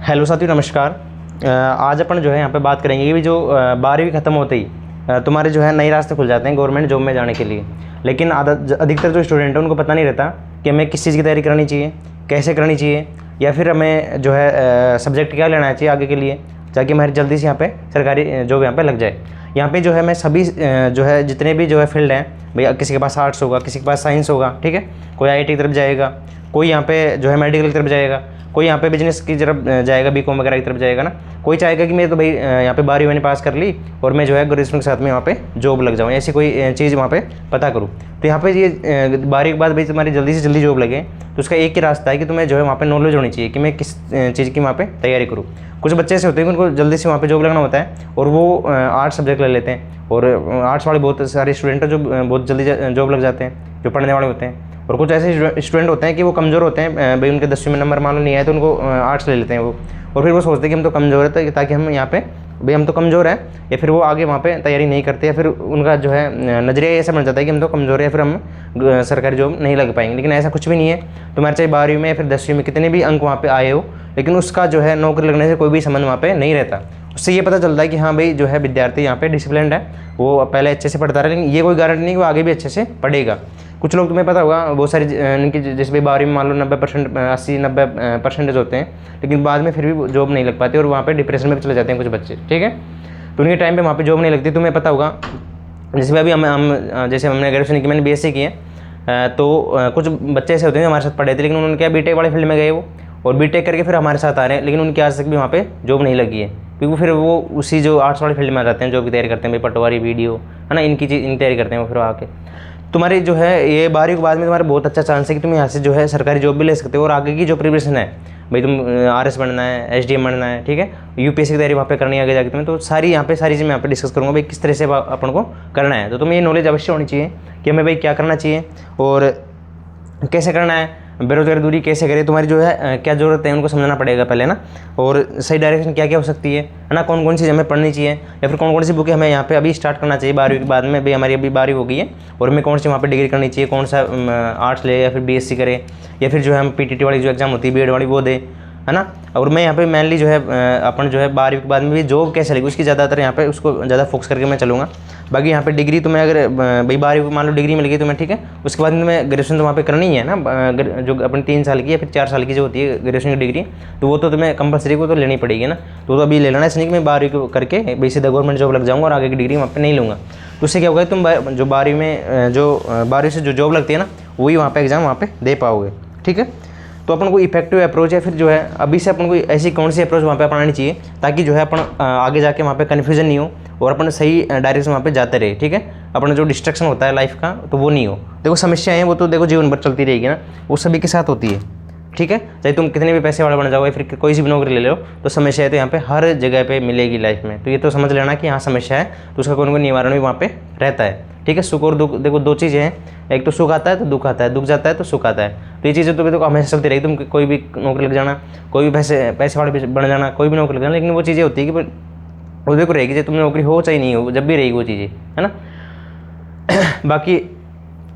Hello साथियों, नमस्कार। आज अपन जो है यहाँ पे बात करेंगे कि जो 12वीं ख़त्म होते ही तुम्हारे जो है नए रास्ते खुल जाते हैं गवर्नमेंट जॉब में जाने के लिए। लेकिन अधिकतर जो स्टूडेंट हैं उनको पता नहीं रहता कि हमें किस चीज़ की तैयारी करनी चाहिए, कैसे करनी चाहिए, या फिर हमें जो है सब्जेक्ट क्या लेना चाहिए आगे के लिए, ताकि हमारी जल्दी से यहाँ पे सरकारी जॉब यहाँ पे लग जाए। यहाँ पे जो है मैं सभी जो है जितने भी जो है फील्ड हैं, भैया किसी के पास आर्ट्स होगा, किसी के पास साइंस होगा, ठीक है, कोई IIT की तरफ जाएगा, कोई यहाँ पे जो है मेडिकल की तरफ जाएगा, कोई यहाँ पे बिजनेस की तरफ जाएगा, BCom वगैरह की तरफ जाएगा ना। कोई चाहेगा कि मैं तो भाई यहाँ पे 12वीं मैंने पास कर ली और मैं जो है ग्रेजुएशन के साथ में वहाँ पे जॉब लग जाऊँ, ऐसी कोई चीज़ वहाँ पे पता करूँ। तो यहाँ पे ये 12वीं के बाद भाई तुम्हारी जल्दी से जल्दी जॉब लगे तो उसका एक ही रास्ता है कि तुम्हें जो है वहाँ पे नॉलेज होनी चाहिए कि मैं किस चीज़ की वहाँ पे तैयारी करूँ। कुछ बच्चे ऐसे होते हैं कि उनको जल्दी से वहाँ पे जॉब लगना होता है और वो आर्ट्स सब्जेक्ट ले लेते हैं, और आर्ट्स वाले बहुत सारे स्टूडेंट हैं जो बहुत जल्दी जॉब लग जाते हैं, जो पढ़ने वाले होते हैं। और कुछ ऐसे स्टूडेंट होते हैं कि वो कमज़ोर होते हैं, भाई उनके 10वीं में नंबर मान लो नहीं आए तो उनको आर्ट्स ले लेते हैं वो, और फिर वो सोचते हैं कि हम तो कमज़ोर है ताकि हम यहाँ पे भाई हम तो कमज़ोर है, या फिर वो आगे वहाँ पे तैयारी नहीं करते, या फिर उनका जो है नज़रिया ऐसा बन जाता है कि हम तो कमज़ोर है, या फिर हम सरकारी जॉब नहीं लग पाएंगे। लेकिन ऐसा कुछ भी नहीं है। तुम्हारे चाहे 12वीं में या फिर 10वीं में कितने भी अंक वहाँ पे आए हो, लेकिन उसका जो है नौकरी लगने से कोई भी संबंध वहाँ पे नहीं रहता। उससे ये पता चलता है कि हाँ भाई जो है विद्यार्थी यहाँ पे डिसिप्लिन्ड है, वो पहले अच्छे से पढ़ता रहा, लेकिन ये कोई गारंटी नहीं कि वो आगे भी अच्छे से पढ़ेगा। कुछ लोग तुम्हें पता होगा बहुत सारी इनकी जैसे भाई 12वीं में मान लो 90% 80-90% होते हैं, लेकिन बाद में फिर भी जॉब नहीं लग पाती और वहाँ पे डिप्रेशन में भी चले जाते हैं कुछ बच्चे, ठीक है। तो उनके टाइम पे वहाँ पे जॉब नहीं लगती। तुम्हें पता होगा जैसे अभी हम जैसे हमने ग्रेजुएशन की, मैंने BSc की है, तो कुछ बच्चे ऐसे होते हैं जो हमारे साथ पढ़े थे, लेकिन उन्होंने क्या बीटेक वाले फील्ड में गए वो, और बीटेक करके फिर हमारे साथ आ रहे हैं, लेकिन उनकी आज तक भी वहाँ पे जॉब नहीं लगी है, क्योंकि फिर वो उसी जो आर्ट्स वाले फील्ड में आ जाते हैं, जॉब की तैयारी करते हैं, भाई पटवारी वीडियो है ना, इनकी तैयारी करते हैं वो, फिर आके तुम्हारी जो है ये 12वीं के बाद में तुम्हारा बहुत अच्छा चांस है कि तुम यहाँ से जो है सरकारी जॉब भी ले सकते हो। और आगे की जो प्रिपरेशन है भाई, तुम RS बनना है, SDM बनना है, ठीक है, UPSC की तैयारी वहाँ पे करनी है आगे जाके तुम्हें, तो सारी यहाँ पे सारी चीज़ मैं यहाँ पे डिस्कस करूँगा भाई किस तरह से अपन को करना है। तो तुम्हें ये नॉलेज अवश्य होनी चाहिए कि हमें भाई क्या करना चाहिए और कैसे करना है, बेरोजगारी दूरी कैसे करें, तुम्हारी जो है क्या ज़रूरत है उनको समझना पड़ेगा पहले ना, और सही डायरेक्शन क्या क्या हो सकती है ना, कौन कौन सी हमें पढ़नी चाहिए, या फिर कौन कौन सी बुकें हमें यहाँ पे अभी स्टार्ट करना चाहिए 12वीं के बाद में। भाई हमारी अभी 12वीं हो गई है और हमें कौन सी वहाँ पे डिग्री करनी चाहिए, कौन सा आर्ट्स ले या फिर BSc करे, या फिर जो है हम PTT वाली जो एग्ज़ाम होती है B.Ed वाली वो दे, है ना। और मैं यहाँ पे मेनली जो है अपन जो है 12वीं के बाद में भी जॉब कैसे लगी उसकी ज़्यादातर यहाँ पे उसको ज़्यादा फोकस करके मैं चलूँगा। बाकी यहाँ पे डिग्री तुम्हें अगर भाई 12वीं मान लो डिग्री मिल गई तुम्हें, ठीक है, उसके बाद में तुम्हें ग्रेजुएशन तो वहाँ पे करनी ही है ना, जो अपनी 3 साल की या फिर 4 साल की जो होती है ग्रेजुएशन की डिग्री, तो वो तो तुम्हें कंपलसरी को तो लेनी पड़ेगी ना। तो अभी ले लेना, इसलिए कि मैं 12वीं को करके भाई सीधा गवर्नमेंट जॉब लग जाऊँगा और आगे की डिग्री वहाँ पर नहीं लूँगा। तो उससे क्या होगा, तुम जो 12वीं में जो 12वीं से जो जॉब लगती है ना वही वहाँ पर एग्ज़ाम वहाँ पर दे पाओगे, ठीक है। तो अपन को इफेक्टिव अप्रोच है फिर जो है अभी से अपन को ऐसी कौन सी अप्रोच वहाँ पे अपनानी चाहिए ताकि जो है अपन आगे जाके वहाँ पे कन्फ्यूजन नहीं हो और अपन सही डायरेक्शन वहाँ पे जाते रहे, ठीक है। अपना जो डिस्ट्रक्शन होता है लाइफ का तो वो नहीं हो। देखो समस्याएं हैं वो तो देखो जीवन भर चलती रहेगी ना, वो सभी के साथ होती है, ठीक है। चाहे तुम कितने भी पैसे वाले बन जाओ या फिर कोई सी भी नौकरी ले लो, तो समस्या है तो यहाँ पे हर जगह पे मिलेगी लाइफ में। तो ये तो समझ लेना कि यहाँ समस्या है तो उसका कोई ना कोई निवारण भी वहाँ पे रहता है, ठीक है। सुख और दुख, देखो 2 चीज़ें हैं, एक तो सुख आता है तो दुख आता है, दुख जाता है तो सुख आता है। तो ये चीज़ें तो देखो हमेशा चलती रहेगी। तुम कोई भी नौकरी लग जाना, कोई भी पैसे वाले बन जाना, कोई भी नौकरी लग जाना, लेकिन वो चीज़ें होती है कि वो देखो रहेगी, चाहे तुम नौकरी हो चाहे नहीं हो, जब भी रहेगी वो चीज़ें, है ना। बाकी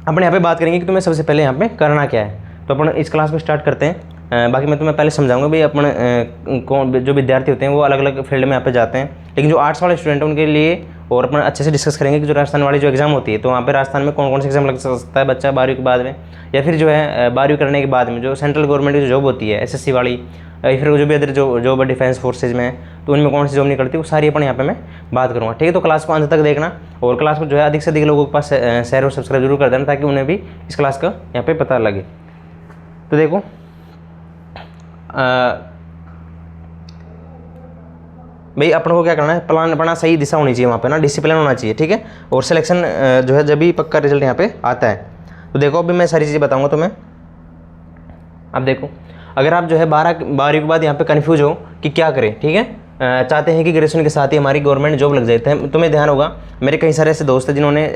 अपन यहाँ पे बात करेंगे कि तुम्हें सबसे पहले यहाँ पे करना क्या है। तो अपन इस क्लास को स्टार्ट करते हैं। बाकी मैं तुम्हें पहले समझाऊंगा भाई अपन कौन जो विद्यार्थी होते हैं वो अलग अलग फील्ड में यहाँ पे जाते हैं, लेकिन जो आर्ट्स वाले स्टूडेंट हैं उनके लिए और अपन अच्छे से डिस्कस करेंगे कि जो राजस्थान वाली जो एग्ज़ाम होती है तो वहाँ पे राजस्थान में कौन कौन से एग्ज़ाम लग सकता है बच्चा 12वीं के बाद में, या फिर जो है 12वीं करने के बाद में जो सेंट्रल गवर्नमेंट की जो जॉब होती है SSC वाली, या फिर जो भी अदर जो जॉब है डिफेंस फोर्सेज में, तो उनमें कौन सी जॉब नहीं करती वो सारी अपन यहाँ पे मैं बात करूँगा, ठीक है। तो क्लास को अंत तक देखना और क्लास को जो है अधिक से अधिक लोगों के पास शेयर और सब्सक्राइब जरूर कर देना ताकि उन्हें भी इस क्लास का यहाँ पे पता लगे। तो देखो भाई अपन को क्या करना है, प्लान अपना सही दिशा होनी चाहिए वहाँ पे ना, डिसिप्लिन होना चाहिए, ठीक है। और सिलेक्शन जो है जब भी पक्का रिजल्ट यहाँ पे आता है। तो देखो अभी मैं सारी चीज़ें बताऊँगा तुम्हें। अब देखो अगर आप जो है 12वीं के बाद यहाँ पे कन्फ्यूज हो कि क्या करें, ठीक है, चाहते हैं कि ग्रेजुएशन के साथ ही हमारी गवर्नमेंट जॉब लग जाए, तुम्हें ध्यान होगा मेरे कई सारे ऐसे दोस्त हैं जिन्होंने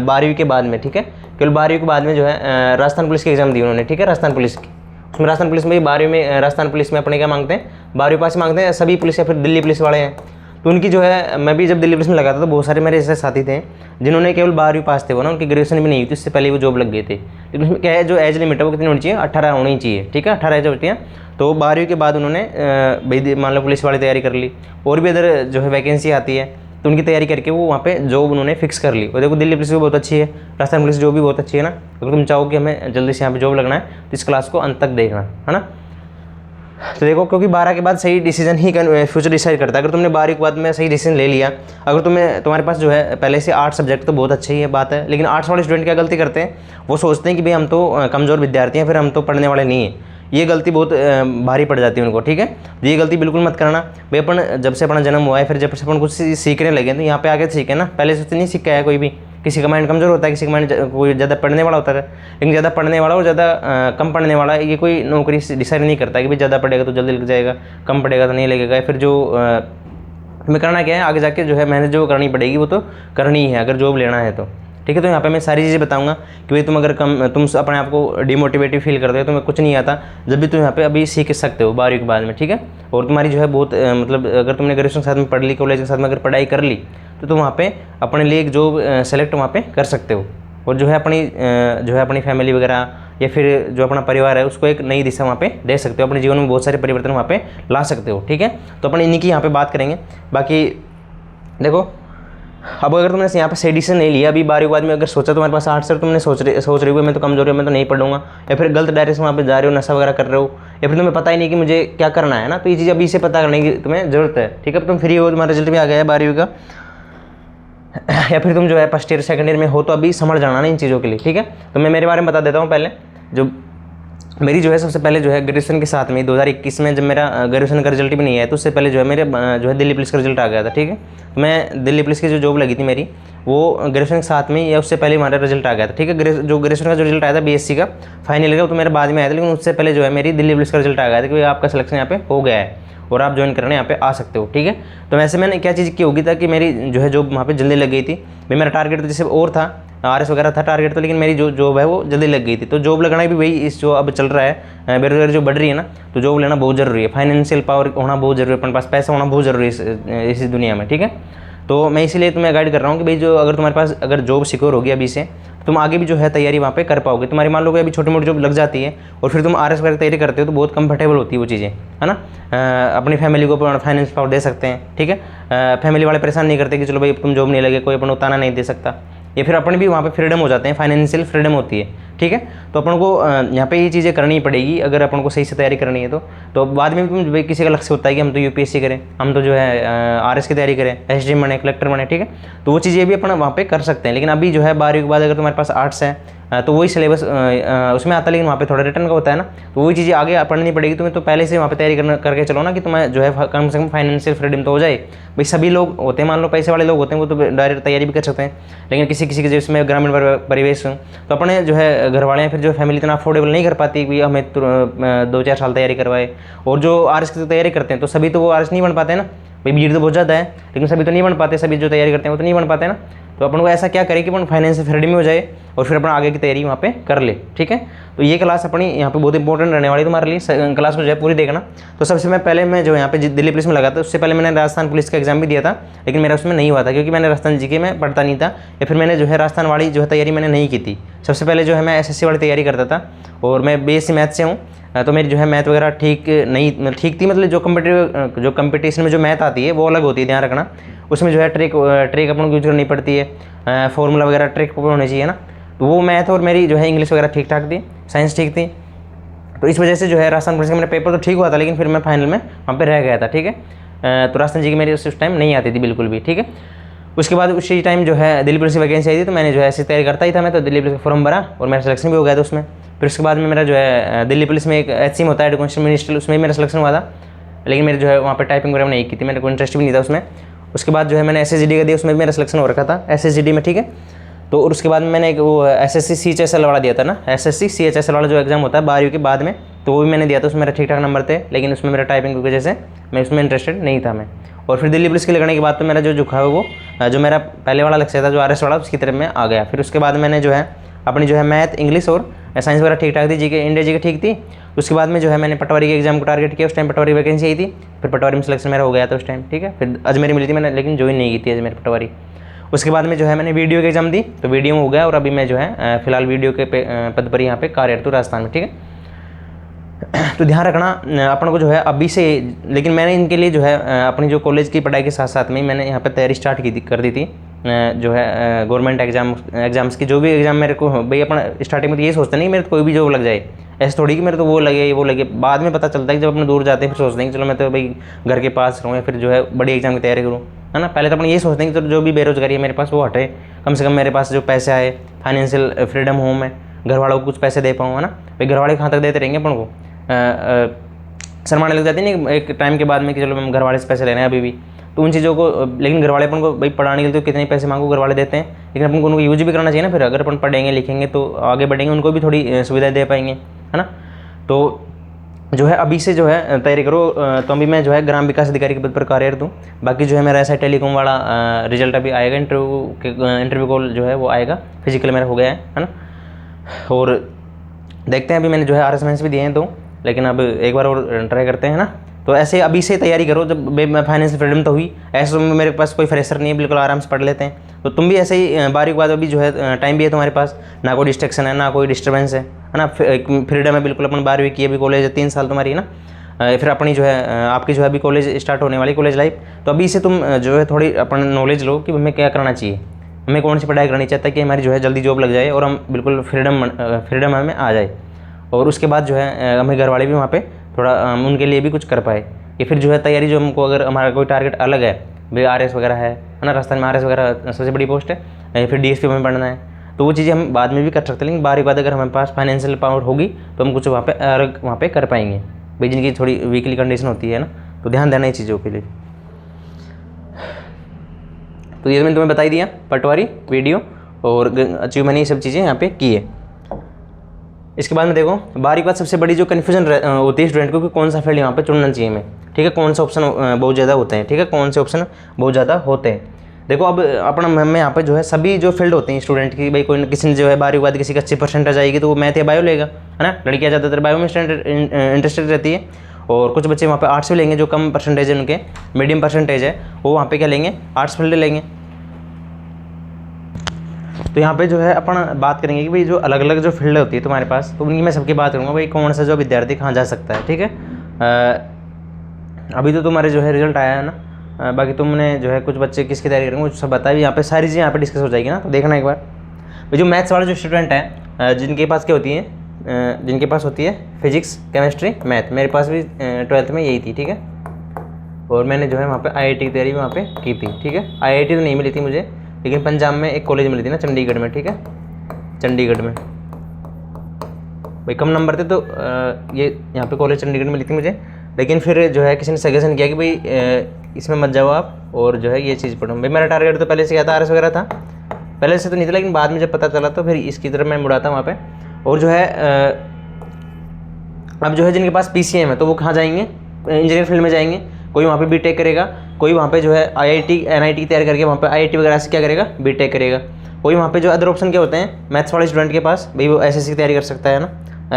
12वीं के बाद में, ठीक है, केवल 12वीं के बाद में जो है राजस्थान पुलिस की एग्ज़ाम दी उन्होंने, ठीक है, राजस्थान पुलिस की। उसमें राजस्थान पुलिस में 12वीं में राजस्थान पुलिस में अपने क्या मांगते हैं, 12वीं पास मांगते हैं सभी पुलिस या फिर दिल्ली पुलिस वाले हैं। तो उनकी जो है, मैं भी जब दिल्ली पुलिस में लगा था तो बहुत सारे मेरे ऐसे साथी थे जिन्होंने केवल 12वीं पास थे, वो ना उनकी ग्रेजुएशन भी नहीं हुई थी, उससे पहले वो जॉब लग गए थे। लेकिन उसमें क्या है, जो एज लिमिट है वो कितनी होनी चाहिए, 18 होनी चाहिए, ठीक है, 18 एज होती है। तो 12वीं के बाद उन्होंने भाई मान लो पुलिस वाली तैयारी कर ली, और भी अदर जो है वैकेंसी आती है तो उनकी तैयारी करके वो वहाँ पे जॉब उन्होंने फिक्स कर ली। और देखो दिल्ली पुलिस भी बहुत अच्छी है, राजस्थान पुलिस जॉब भी बहुत अच्छी है ना। अगर तुम चाहो कि हमें जल्दी से यहाँ पे जॉब लगना है तो इस क्लास को अंत तक देखना है ना। तो देखो, क्योंकि 12 के बाद सही डिसीजन ही फ्यूचर डिसाइड करता है। अगर तुमने 12 के बाद में सही डिसीजन ले लिया, अगर तुम्हारे पास जो है पहले से 8 सब्जेक्ट तो बहुत अच्छी है बात है, लेकिन आर्ट्स वाले स्टूडेंट क्या गलती करते हैं, वो सोचते हैं कि भाई हम तो कमज़ोर विद्यार्थी हैं, फिर हम तो पढ़ने वाले नहीं हैं। ये गलती बहुत भारी पड़ जाती है उनको, ठीक है। तो ये गलती बिल्कुल मत करना भाई। अपन जब से अपना जन्म हुआ है, फिर जब से अपन कुछ सीखने लगे तो यहाँ पे आके सीखे ना, पहले से तो नहीं सीखा है कोई भी। किसी का माइंड कमज़ोर होता है, किसी का माइंड कोई ज़्यादा पढ़ने वाला होता है, लेकिन ज़्यादा पढ़ने वाला और ज़्यादा कम पढ़ने वाला, ये कोई नौकरी डिसाइड नहीं करता कि भाई ज़्यादा पढ़ेगा तो जल्दी लग जाएगा, कम पढ़ेगा तो नहीं लगेगा। फिर जो हमें करना क्या है, आगे जाके जो है मेहनत जो करनी पड़ेगी वो तो करनी ही है अगर जॉब लेना है तो, ठीक है। तो यहाँ पे मैं सारी चीज़ें बताऊंगा कि भाई तुम अगर तुम अपने आप को डिमोटिवेटिव फील करते हो, तुम्हें कुछ नहीं आता, जब भी तुम यहाँ पे अभी सीख सकते हो 12वीं के बाद में, ठीक है। और तुम्हारी जो है बहुत मतलब अगर तुमने ग्रेजुएशन के साथ में पढ़ ली, कॉलेज के साथ में अगर पढ़ाई कर ली, तो तुम वहाँ पे अपने लिए एक जॉब सेलेक्ट वहाँ पे कर सकते हो। और जो है अपनी फैमिली वगैरह या फिर जो अपना परिवार है उसको एक नई दिशा वहाँ पे दे सकते हो, अपने जीवन में बहुत सारे परिवर्तन वहाँ पे ला सकते हो, ठीक है। तो अपन इन्हीं की यहाँ पे बात करेंगे। बाकी देखो, अब अगर तुमने यहाँ पे सही डिसीजन नहीं लिया, अभी 12वीं के बाद में अगर सोचा तुम्हारे पास आर्ट्स है, तुमने सोच रहे हो मैं तो कमजोर है, मैं तो नहीं पढ़ूंगा, या फिर गलत डायरेक्शन वहाँ पे जा रहे हो, नशा वगैरह कर रहे हो, या फिर तुम्हें पता ही नहीं कि मुझे क्या करना है ना, तो ये चीज़ अभी से पता करने की तुम्हें जरूरत है, ठीक है। अब तुम फ्री हो, तुम्हारा रिजल्ट भी आ गया है 12वीं का, या फिर तुम जो है फर्स्ट ईयर सेकंड ईयर में हो, तो अभी समझ जाना ना इन चीज़ों के लिए, ठीक है। तो मैं मेरे बारे में बता देता हूँ पहले। जो मेरी जो है सबसे पहले जो है ग्रेजुएशन के साथ में 2021 में जब मेरा ग्रेजुएशन का रिजल्ट भी नहीं आया, तो उससे पहले जो है मेरे जो है दिल्ली पुलिस का रिजल्ट आ गया था, ठीक है। तो मैं दिल्ली पुलिस की जो जॉब लगी थी मेरी, वो ग्रेजुएशन के साथ में या उससे पहले हमारा रिजल्ट आ गया था, ठीक है। जो ग्रेजुएशन का जो रिजल्ट आया था बीएससी का फाइनल ईयर का, तो मेरे बाद में आया था, लेकिन उससे पहले जो है मेरी दिल्ली पुलिस का रिजल्ट आ गया था कि आपका सिलेक्शन यहाँ पे हो गया है और आप ज्वाइन करने यहाँ पे आ सकते हो, ठीक है। तो वैसे मैंने क्या चीज़ की होगी था कि मेरी जो है जॉब वहाँ पे जल्दी लग गई थी भाई। मेरा टारगेट तो जैसे और था, आरएस वगैरह था टारगेट तो, लेकिन मेरी जो जॉब है वो जल्दी लग गई थी। तो जॉब लगना भी भाई इस जो अब चल रहा है बेरोजगारी जो बढ़ रही है ना, तो जॉब लेना बहुत ज़रूरी है। फाइनेंशियल पावर होना बहुत ज़रूरी है, अपने पास पैसा होना बहुत ज़रूरी है इस दुनिया में, ठीक है। तो मैं इसीलिए तुम्हें गाइड कर रहा हूँ कि भाई जो अगर तुम्हारे पास अगर जॉब सिक्योर होगी अभी से, तुम आगे भी जो है तैयारी वहाँ पे कर पाओगे। तुम्हारी मान लो कि अभी छोटी मोटी जॉब लग जाती है और फिर तुम आरएस वगैरह तैयारी करते हो, तो बहुत कंफर्टेबल होती है वो चीज़ें, है ना। अपनी फैमिली को फाइनेंस पावर दे सकते हैं, ठीक है। फैमिली वाले परेशान नहीं करते कि चलो भाई तुम जॉब नहीं लगे, कोई अपन उताना नहीं दे सकता, या फिर अपन भी वहाँ पे फ्रीडम हो जाते हैं, फाइनेंशियल फ्रीडम होती है, ठीक है। तो अपन को यहाँ पे ये चीज़ें करनी पड़ेगी अगर अपन को सही से तैयारी करनी है तो बाद में भी भाई किसी का लक्ष्य होता है कि हम तो यूपीएससी करें, हम तो जो है आरएस की तैयारी करें, एसडीएम बने, कलेक्टर बने, ठीक है। तो वो चीज़ें भी अपन वहाँ पे कर सकते हैं। लेकिन अभी जो है 12वीं के बाद अगर तुम्हारे पास आर्ट्स है तो वही सिलेबस उसमें आता है, लेकिन वहाँ पे थोड़ा रिटर्न का होता है ना, तो वही चीज़ें आगे पढ़नी पड़ेगी तुम्हें। तो पहले से वहाँ पे तैयारी करके चलो ना, कि तुम्हें जो है कम से कम फाइनेंशियल फ्रीडम तो हो जाए। भाई सभी लोग होते हैं, मान लो पैसे वाले लोग होते हैं, वो तो डायरेक्ट तैयारी भी कर सकते हैं, लेकिन किसी किसी के जिसमें ग्रामीण परिवेश हो, तो अपने जो है घर वाले हैं फिर जो फैमिली इतना अफोर्डेबल नहीं कर पाती कि हमें 2-4 साल तैयारी करवाए। और जो आरएस की तैयारी करते हैं तो सभी तो वो आरएस नहीं बन पाते ना भाई, भीड़ तो बहुत ज़्यादा है, लेकिन सभी तो नहीं बन पाते, सभी जो तैयारी करते हैं वो तो नहीं बन पाते ना। तो अपन को ऐसा क्या करें कि अपन फाइनेंशियल फ्रीडम हो जाए और फिर अपना आगे की तैयारी वहाँ पे कर ले, ठीक है। तो ये क्लास अपनी यहाँ पे बहुत इंपॉर्टेंट रहने वाली तुम्हारे लिए, क्लास को जो है पूरी देखना। तो सबसे पहले मैं जो यहाँ पे दिल्ली पुलिस में लगा था, उससे पहले मैंने राजस्थान पुलिस का एग्जाम भी दिया था, लेकिन मेरा उसमें नहीं हुआ था क्योंकि मैंने राजस्थान जीके में पढ़ता नहीं था, या फिर मैंने जो है राजस्थान वाली जो है तैयारी मैंने नहीं की थी। सबसे पहले जो है मैं एसएससी वाली तैयारी करता था, और मैं बीएससी मैथ से हूँ, तो मेरी जो है मैथ वगैरह ठीक थी, मतलब जो कंपटीशन में जो मैथ आती है वो अलग होती है, ध्यान रखना। उसमें जो है ट्रिक अपन को यूज करनी पड़ती है, फॉर्मूला वगैरह ट्रिक होने चाहिए ना। तो वो मैथ और मेरी जो है इंग्लिश वगैरह ठीक ठाक थी, साइंस ठीक थी। तो इस वजह से जो है राजस्थान पुलिस का मेरा पेपर तो ठीक हुआ था, लेकिन फिर मैं फाइनल में वहाँ पे रह गया था, ठीक है। तो राजस्थान जी की मेरी उस टाइम नहीं आती थी बिल्कुल भी, ठीक है। उसके बाद उसी टाइम जो है दिल्ली पुलिस की वैकेंसी आई थी, तो मैंने जो है ऐसी तैयारी करता ही था मैं, तो दिल्ली पुलिस का फॉर्म भरा और मेरा सिलेक्शन भी हो गया था उसमें। फिर उसके बाद में मेरा जो है दिल्ली पुलिस में एक एचसीएम होता है, एजुकेशन मिनिस्टर, उसमें मेरा सिलेक्शन हुआ था, लेकिन मेरे जो है वहाँ पर टाइपिंग वगैरह नहीं की थी, मेरे को इंटरेस्ट भी नहीं था उसमें। उसके बाद जो है मैंने एसएसजीडी का दिया, उसमें भी मेरा सिलेक्शन हो रखा था एसएसजीडी में, ठीक है। तो और उसके बाद मैंने एक वो एसएससी सीएचएसएल वाला दिया था ना, एसएससी सीएचएसएल वाला जो एग्जाम होता है 12वीं के बाद में, तो वो भी मैंने दिया था। उसमें मेरा ठीक ठाक नंबर थे, लेकिन उसमें मेरा टाइपिंग की वजह से मैं उसमें इंटरेस्टेड नहीं था मैं। और फिर दिल्ली पुलिस के लगने के बाद तो मेरा जो झुकाव है वो जो मेरा पहले वाला लक्ष्य था जो आरएस वाला, उसकी तरफ मैं आ गया। फिर उसके बाद मैंने जो है अपनी जो है मैथ, इंग्लिश और साइंस वगैरह ठीक ठाक थी, जीके इंडिया जीके ठीक थी। उसके बाद में जो है मैंने पटवारी के एग्जाम को टारगेट किया। उस टाइम पटवारी वैकेंसी आई थी, फिर पटवारी में सिलेक्शन मेरा हो गया था उस टाइम, ठीक है। फिर अजमेरी मिली थी मैंने, लेकिन ज्वाइन नहीं की थी अजमेर पटवारी। उसके बाद में जो है मैंने वीडियो की एग्जाम दी, तो वीडियो में हो गया, और अभी मैं जो है फिलहाल वीडियो के पद पर यहाँ पे कार्यरत हूँ राजस्थान में, ठीक है। तो ध्यान रखना अपन को जो है अभी से, लेकिन मैंने इनके लिए जो है अपनी जो कॉलेज की पढ़ाई के साथ साथ में मैंने यहाँ पे तैयारी स्टार्ट कर दी थी जो है गवर्नमेंट एग्जाम्स की। जो भी एग्जाम मेरे को भाई, अपन स्टार्टिंग में तो ये सोचते नहीं मेरे तो कोई भी जॉब लग जाए, ऐसे थोड़ी कि मेरे तो वो लगे। बाद में पता चलता है कि जब अपने दूर जाते हैं फिर सोचते हैं कि चलो मैं तो भाई घर के पास रहूँ या फिर जो है बड़ी एग्जाम की तैयारी करूँ, है ना। पहले तो अपन ये सोचते हैं कि चलो जो भी बेरोजगारी है मेरे पास वो हटे, कम से कम मेरे पास जो पैसे आए, फाइनेंशियल फ्रीडम हो, मैं घर वालों को कुछ पैसे दे पाऊँ, है ना। भाई घर वाले कहाँ तक देते रहेंगे अपन को, शर्माने लग जाती है ना एक टाइम के बाद में कि चलो हम घर वाले से पैसे ले रहे हैं अभी भी, तो उन चीज़ों को। लेकिन घर वाले अपन को भाई पढ़ाने के लिए तो कितने पैसे मांगो घर वाले देते हैं, लेकिन अपन को उनको यूज भी करना चाहिए ना। फिर अगर अपन पढ़ेंगे लिखेंगे तो आगे बढ़ेंगे, उनको भी थोड़ी सुविधा दे पाएंगे, है ना। तो जो है अभी से जो है तैयारी करो। तो अभी मैं जो है ग्राम विकास अधिकारी के पद पर कार्यरत हूँ। बाकी जो है मेरा ऐसा टेलीकॉम वाला रिजल्ट अभी आएगा, इंटरव्यू कॉल जो है वो आएगा, फिजिकल मेरा हो गया है ना। और देखते हैं, अभी मैंने जो है RS भी दिए हैं तो, लेकिन अब एक बार और ट्राई करते हैं ना। तो ऐसे अभी से तैयारी करो, जब मैं फाइनेंशियल फ्रीडम तो हुई, ऐसे में मेरे पास कोई फ्रेशर नहीं है, बिल्कुल आराम से पढ़ लेते हैं। तो तुम भी ऐसे ही बारीक बाद अभी जो है टाइम भी है तुम्हारे पास, ना कोई डिस्ट्रैक्शन है ना कोई डिस्टर्बेंस है ना, फ्रीडम है बिल्कुल। अपन 12वीं की अभी कॉलेज 3 साल तुम्हारी है ना, फिर अपनी जो है आपकी जो है अभी कॉलेज स्टार्ट होने वाली कॉलेज लाइफ। तो अभी से तुम जो है थोड़ी अपन नॉलेज लो कि हमें क्या करना चाहिए, हमें कौन सी पढ़ाई करनी चाहता है कि हमारी जो है जल्दी जॉब लग जाए और हम बिल्कुल फ्रीडम हमें आ जाए। और उसके बाद जो है हमें घर वाले भी वहाँ पे थोड़ा उनके लिए भी कुछ कर पाए। या फिर जो है तैयारी जो हमको, अगर हमारा कोई टारगेट अलग है, भाई RS वगैरह है ना, राजस्थान में RS वगैरह सबसे बड़ी पोस्ट है, या फिर DSP में पढ़ना है, तो वो चीज़ें हम बाद में भी कर सकते हैं। लेकिन बारी बात अगर हमारे पास फाइनेंशियल पावर होगी तो हम कुछ वहाँ पे कर पाएंगे। भाई जिनकी थोड़ी वीकली कंडीशन होती है ना, तो ध्यान देना ये चीज़ों के लिए। तो ये मैंने तुम्हें बता ही दिया, पटवारी, वीडियो और अचीव मैंने ये सब चीज़ें यहाँ पे की है। इसके बाद में देखो बारीक बात, सबसे बड़ी जो कन्फ्यूजन होती है स्टूडेंट को कि कौन सा फील्ड यहाँ पे चुनना चाहिए हमें, ठीक है, कौन सा ऑप्शन बहुत ज़्यादा होते हैं, ठीक है, कौन से ऑप्शन बहुत ज़्यादा होते हैं। देखो अब अपना मैं यहाँ पे जो है सभी जो फील्ड होते हैं स्टूडेंट की, भाई कोई किसी ने जो है बारीक बात किसी का 80% आ जाएगी तो वो मैथ या बायो लेगा, है ना। लड़कियाँ ज़्यादातर बायो में इंटरेस्टेड रहती है, और कुछ बच्चे वहाँ पे आर्ट्स भी लेंगे, जो कम परसेंटेज है उनके, मीडियम परसेंटेज है, वो वहाँ पे क्या लेंगे, आर्ट्स फील्ड लेंगे। तो यहाँ पे जो है अपन बात करेंगे कि भाई जो अलग अलग जो फील्ड होती है तुम्हारे पास, तो उनकी मैं सबकी बात करूँगा, भाई कौन सा जो विद्यार्थी कहाँ जा सकता है, ठीक है। अभी तो तुम्हारे जो है रिजल्ट आया है ना, बाकी तुमने जो है कुछ बच्चे किसकी तैयारी करेंगे सब बताया, यहाँ पे सारी चीज़ें यहाँ पे डिस्कस हो जाएगी ना। तो देखना एक बार, भाई जो मैथ्स वाले जो स्टूडेंट हैं जिनके पास क्या होती है, जिनके पास होती है फिजिक्स, केमिस्ट्री, मैथ, मेरे पास भी 12th में यही थी, ठीक है। और मैंने जो है वहाँ पे IIT की तैयारी वहाँ पे की थी, ठीक है। IIT तो नहीं मिली थी मुझे, लेकिन पंजाब में एक कॉलेज मिली थी ना, चंडीगढ़ में, ठीक है, चंडीगढ़ में। भाई कम नंबर थे तो ये यहाँ पे कॉलेज चंडीगढ़ में मिली थी मुझे, लेकिन फिर जो है किसी ने सजेशन किया कि भाई इसमें मत जाओ आप और जो है ये चीज़ पढ़ो। भाई मेरा टारगेट तो पहले से क्या था, RS वगैरह था, पहले से तो नहीं था, लेकिन बाद में जब पता चला तो फिर इसकी तरफ मैं मुड़ा था वहाँ पे। और जो है अब जो है जिनके पास PCM है तो वो कहाँ जाएंगे, इंजीनियर फील्ड में जाएंगे। कोई वहाँ पे BTech करेगा, कोई वहाँ पे जो है IIT NIT की तैयारी करके वहाँ पे IIT वगैरह से क्या करेगा, BTech करेगा। कोई वहाँ पे जो अदर ऑप्शन क्या होते हैं मैथ्स वाले स्टूडेंट के पास, भाई वो SSC की तैयारी कर सकता है ना,